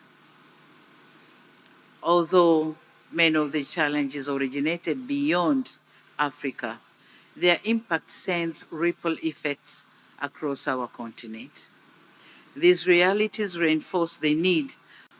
Although many of the challenges originated beyond Africa, their impact sends ripple effects across our continent. These realities reinforce the need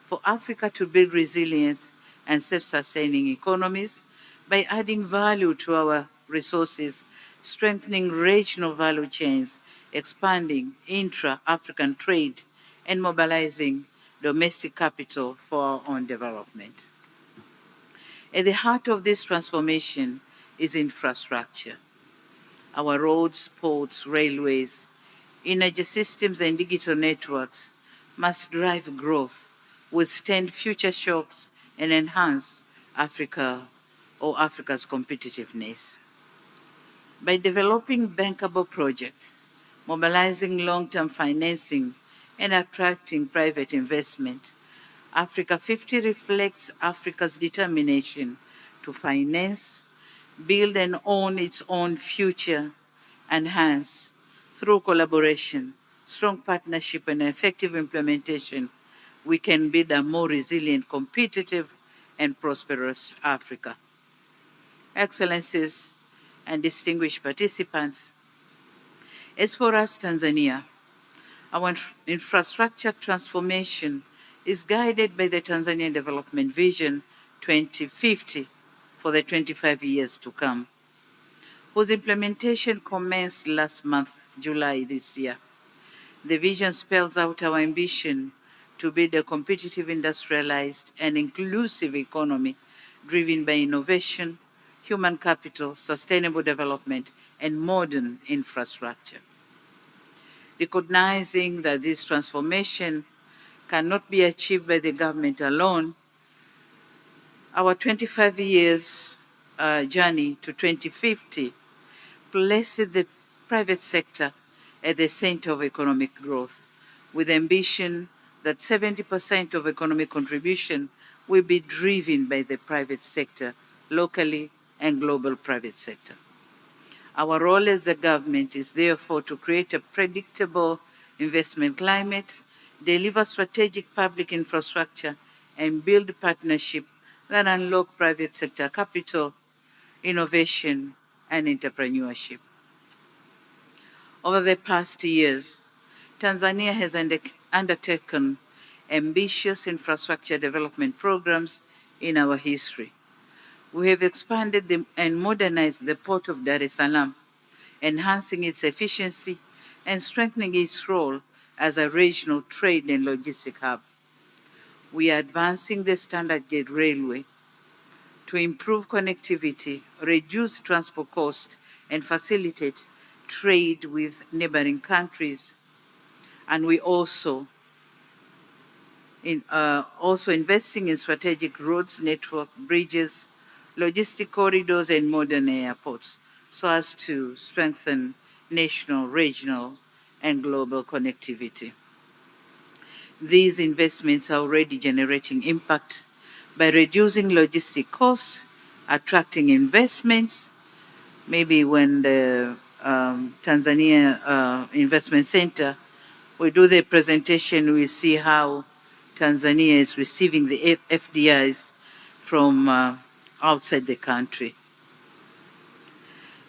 for Africa to build resilience and self-sustaining economies by adding value to our resources, strengthening regional value chains, expanding intra-African trade, and mobilizing domestic capital for our own development. At the heart of this transformation is infrastructure. Our roads, ports, railways, energy systems, and digital networks must drive growth, withstand future shocks, and enhance Africa's competitiveness. By developing bankable projects, mobilizing long-term financing, and attracting private investment, AFRICA50 reflects Africa's determination to finance, build and own its own future, and hence, through collaboration, strong partnership, and effective implementation, we can build a more resilient, competitive, and prosperous Africa. Excellencies and distinguished participants, as for us, Tanzania, our infrastructure transformation is guided by the Tanzanian Development Vision 2050 for the 25 years to come, whose implementation commenced last month, July this year. The vision spells out our ambition to build a competitive, industrialized, and inclusive economy driven by innovation, human capital, sustainable development, and modern infrastructure. Recognizing that this transformation cannot be achieved by the government alone, our 25 years journey to 2050 places the private sector at the center of economic growth, with ambition that 70% of economic contribution will be driven by the private sector, locally and global private sector. Our role as the government is therefore to create a predictable investment climate, deliver strategic public infrastructure, and build partnership that unlock private sector capital, innovation, and entrepreneurship. Over the past years, Tanzania has undertaken ambitious infrastructure development programs in our history. We have expanded and modernized the port of Dar es Salaam, enhancing its efficiency and strengthening its role as a regional trade and logistic hub. We are advancing the standard gauge railway to improve connectivity, reduce transport costs, and facilitate trade with neighboring countries. And we also investing in strategic roads, network, bridges, logistic corridors, and modern airports, so as to strengthen national, regional, and global connectivity. These investments are already generating impact by reducing logistic costs, attracting investments. Maybe when the Tanzania Investment Center, we do the presentation, we see how Tanzania is receiving the FDIs from outside the country.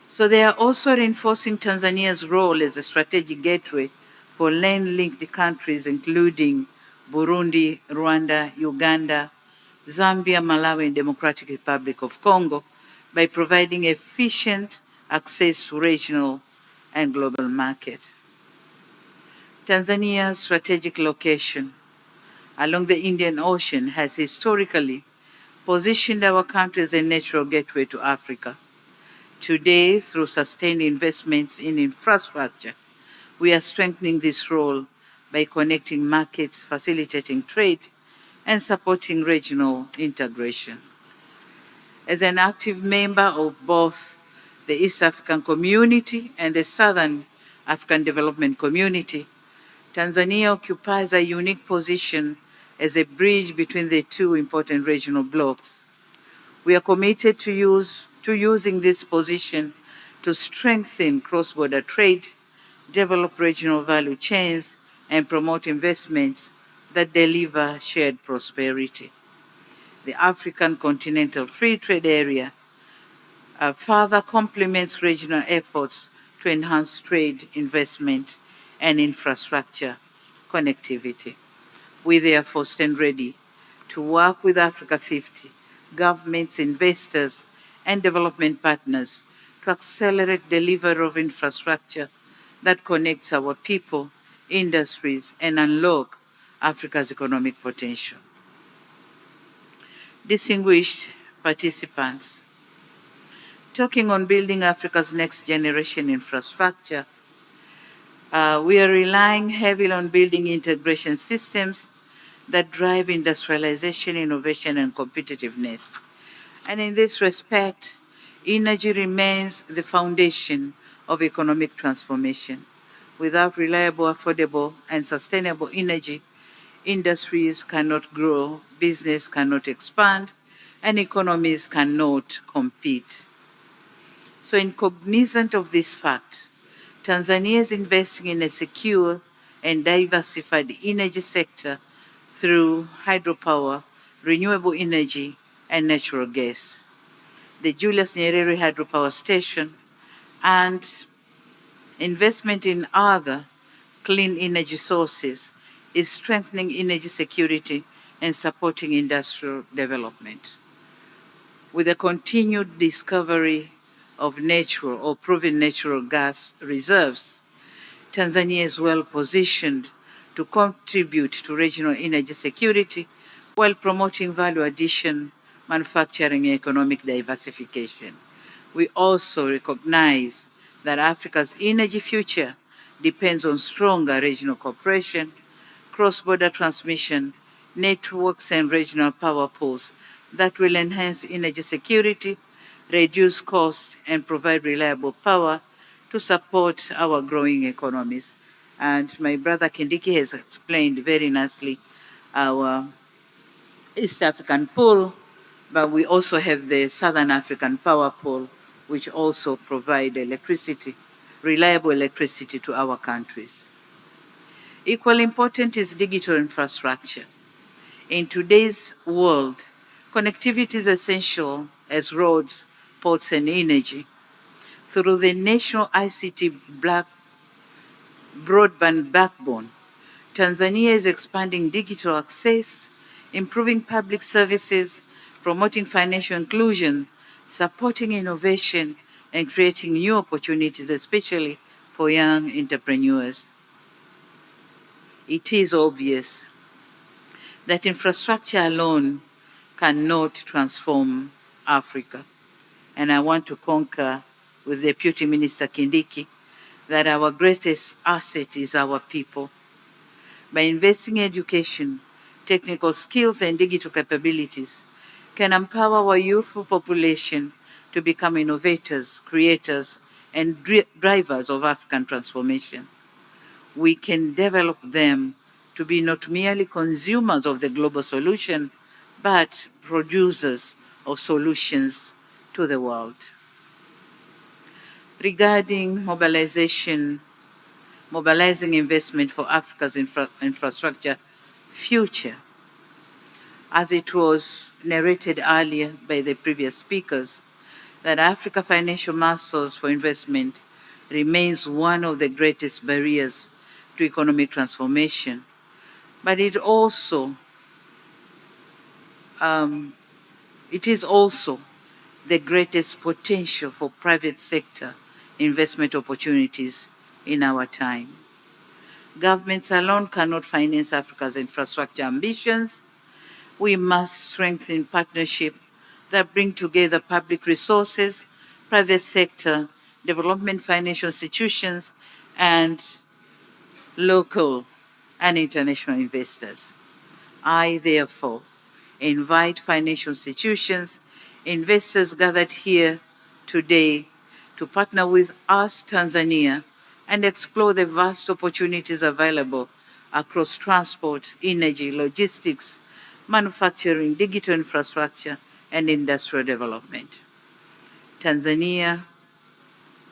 So they are also reinforcing Tanzania's role as a strategic gateway for land-linked countries, including Burundi, Rwanda, Uganda, Zambia, Malawi, and Democratic Republic of Congo, by providing efficient access to regional and global market. Tanzania's strategic location along the Indian Ocean has historically positioned our country as a natural gateway to Africa. Today, through sustained investments in infrastructure, we are strengthening this role by connecting markets, facilitating trade, and supporting regional integration. As an active member of both the East African Community and the Southern African Development Community, Tanzania occupies a unique position as a bridge between the two important regional blocs. We are committed to using this position to strengthen cross-border trade, develop regional value chains, and promote investments that deliver shared prosperity. The African Continental Free Trade Area further complements regional efforts to enhance trade, investment, and infrastructure connectivity. We therefore stand ready to work with AFRICA50, governments, investors, and development partners to accelerate delivery of infrastructure that connects our people, industries, and unlock Africa's economic potential. Distinguished participants, talking on building Africa's next generation infrastructure, we are relying heavily on building integration systems that drive industrialization, innovation, and competitiveness. And in this respect, energy remains the foundation of economic transformation. Without reliable, affordable, and sustainable energy, industries cannot grow, business cannot expand, and economies cannot compete. So, in cognizance of this fact, Tanzania is investing in a secure and diversified energy sector through hydropower, renewable energy, and natural gas. The Julius Nyerere Hydropower Station and investment in other clean energy sources is strengthening energy security and supporting industrial development. With the continued discovery of natural or proven natural gas reserves, Tanzania is well positioned to contribute to regional energy security while promoting value addition, manufacturing, and economic diversification. We also recognize that Africa's energy future depends on stronger regional cooperation, cross-border transmission, networks, and regional power pools that will enhance energy security, reduce costs, and provide reliable power to support our growing economies. And my brother Kindiki has explained very nicely our East African pool, but we also have the Southern African power pool, which also provide electricity, reliable electricity to our countries. Equally important is digital infrastructure. In today's world, connectivity is essential as roads, ports, and energy. Through the national ICT broadband backbone, Tanzania is expanding digital access, improving public services, promoting financial inclusion, supporting innovation, and creating new opportunities, especially for young entrepreneurs. It is obvious that infrastructure alone cannot transform Africa. And I want to concur with Deputy Minister Kindiki that our greatest asset is our people. By investing in education, technical skills, and digital capabilities, can empower our youthful population to become innovators, creators, and drivers of African transformation. We can develop them to be not merely consumers of the global solution, but producers of solutions to the world. Regarding mobilizing investment for Africa's infrastructure future, as it was narrated earlier by the previous speakers, that Africa financial muscles for investment remains one of the greatest barriers to economic transformation, but it is also the greatest potential for private sector investment opportunities in our time. Governments alone cannot finance Africa's infrastructure ambitions. We must strengthen partnerships that bring together public resources, private sector, development financial institutions, and local and international investors. I, therefore, invite financial institutions, investors gathered here today to partner with us, Tanzania, and explore the vast opportunities available across transport, energy, logistics, manufacturing, digital infrastructure, and industrial development. Tanzania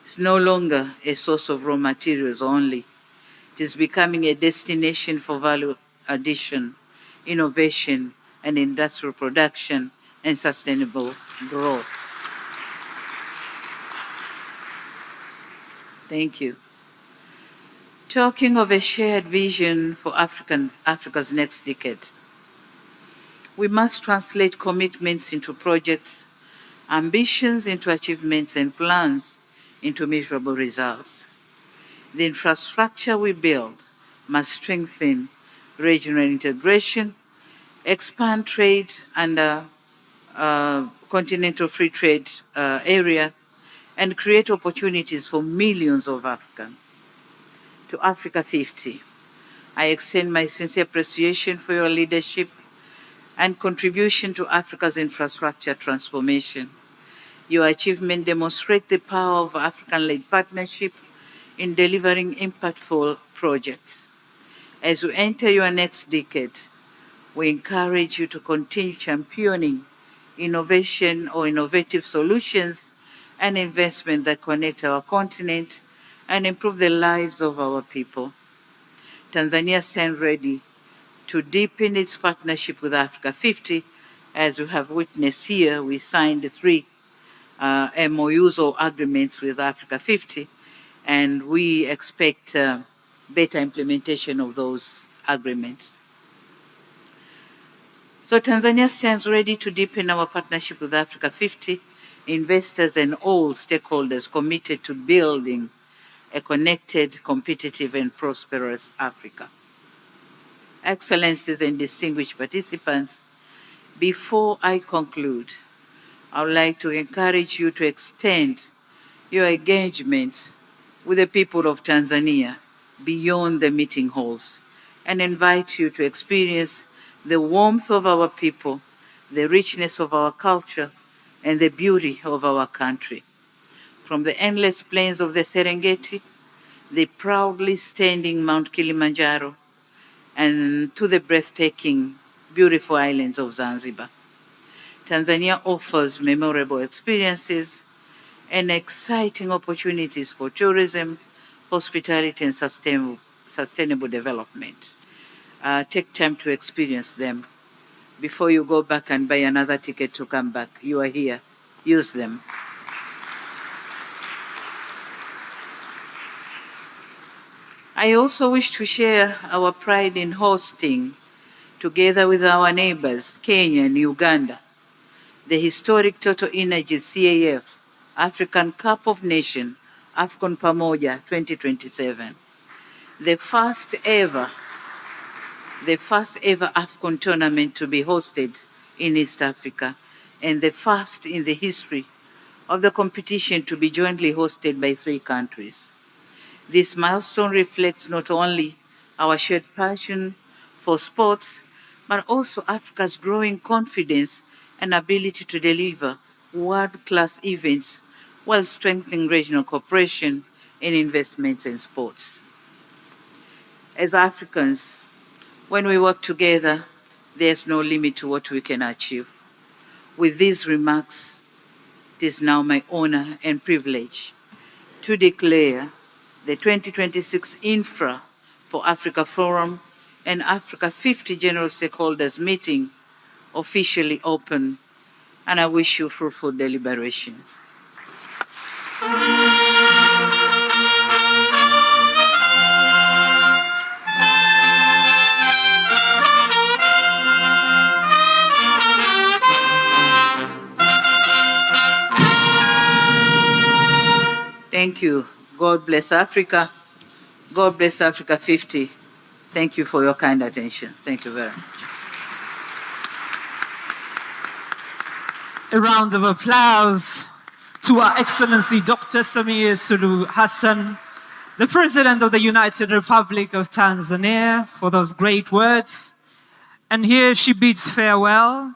is no longer a source of raw materials only. It is becoming a destination for value addition, innovation, and industrial production and sustainable growth. Thank you. Talking of a shared vision for Africa's next decade, we must translate commitments into projects, ambitions into achievements, and plans into measurable results. The infrastructure we build must strengthen regional integration, expand trade under continental free trade area, and create opportunities for millions of Africans. To AFRICA50, I extend my sincere appreciation for your leadership and contribution to Africa's infrastructure transformation. Your achievements demonstrate the power of African-led partnership in delivering impactful projects. As we enter your next decade, we encourage you to continue championing innovation or innovative solutions and investment that connect our continent and improve the lives of our people. Tanzania stands ready to deepen its partnership with AFRICA50. As we have witnessed here, we signed 3 MOUs or agreements with AFRICA50, and we expect better implementation of those agreements. So Tanzania stands ready to deepen our partnership with AFRICA50, investors and all stakeholders committed to building a connected, competitive, and prosperous Africa. Excellencies and distinguished participants, before I conclude, I would like to encourage you to extend your engagement with the people of Tanzania beyond the meeting halls and invite you to experience the warmth of our people, the richness of our culture, and the beauty of our country. From the endless plains of the Serengeti, the proudly standing Mount Kilimanjaro, and to the breathtaking, beautiful islands of Zanzibar, Tanzania offers memorable experiences and exciting opportunities for tourism, hospitality, and sustainable development. Take time to experience them. Before you go back and buy another ticket to come back, you are here. Use them. I also wish to share our pride in hosting, together with our neighbors, Kenya and Uganda, the historic Total Energy CAF African Cup of Nations, AFCON Pamoja 2027, the first ever AFCON tournament to be hosted in East Africa, and the first in the history of the competition to be jointly hosted by 3 countries. This milestone reflects not only our shared passion for sports, but also Africa's growing confidence and ability to deliver world-class events while strengthening regional cooperation in investments in sports. As Africans, when we work together, there's no limit to what we can achieve. With these remarks, it is now my honor and privilege to declare the 2026 Infra for Africa Forum and AFRICA50 General Stakeholders Meeting officially open, and I wish you fruitful deliberations. Thank you. God bless Africa. God bless AFRICA50. Thank you for your kind attention. Thank you very much. A round of applause to Our Excellency Dr. Samiasuluhuhassan, the President of the United Republic of Tanzania for those great words. And here she bids farewell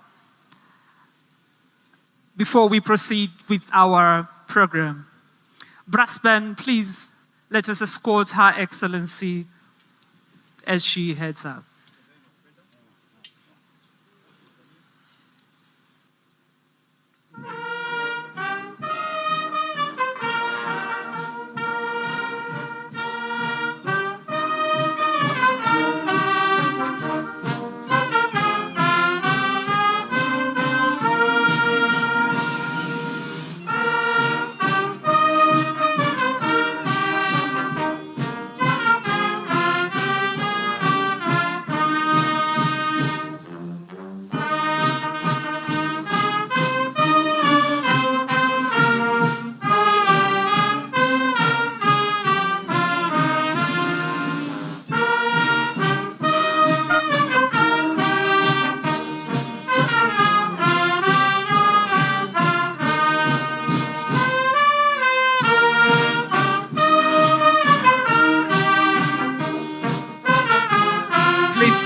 before we proceed with our program. Brass band, please let us escort Her Excellency as she heads out.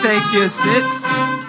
Take your seats.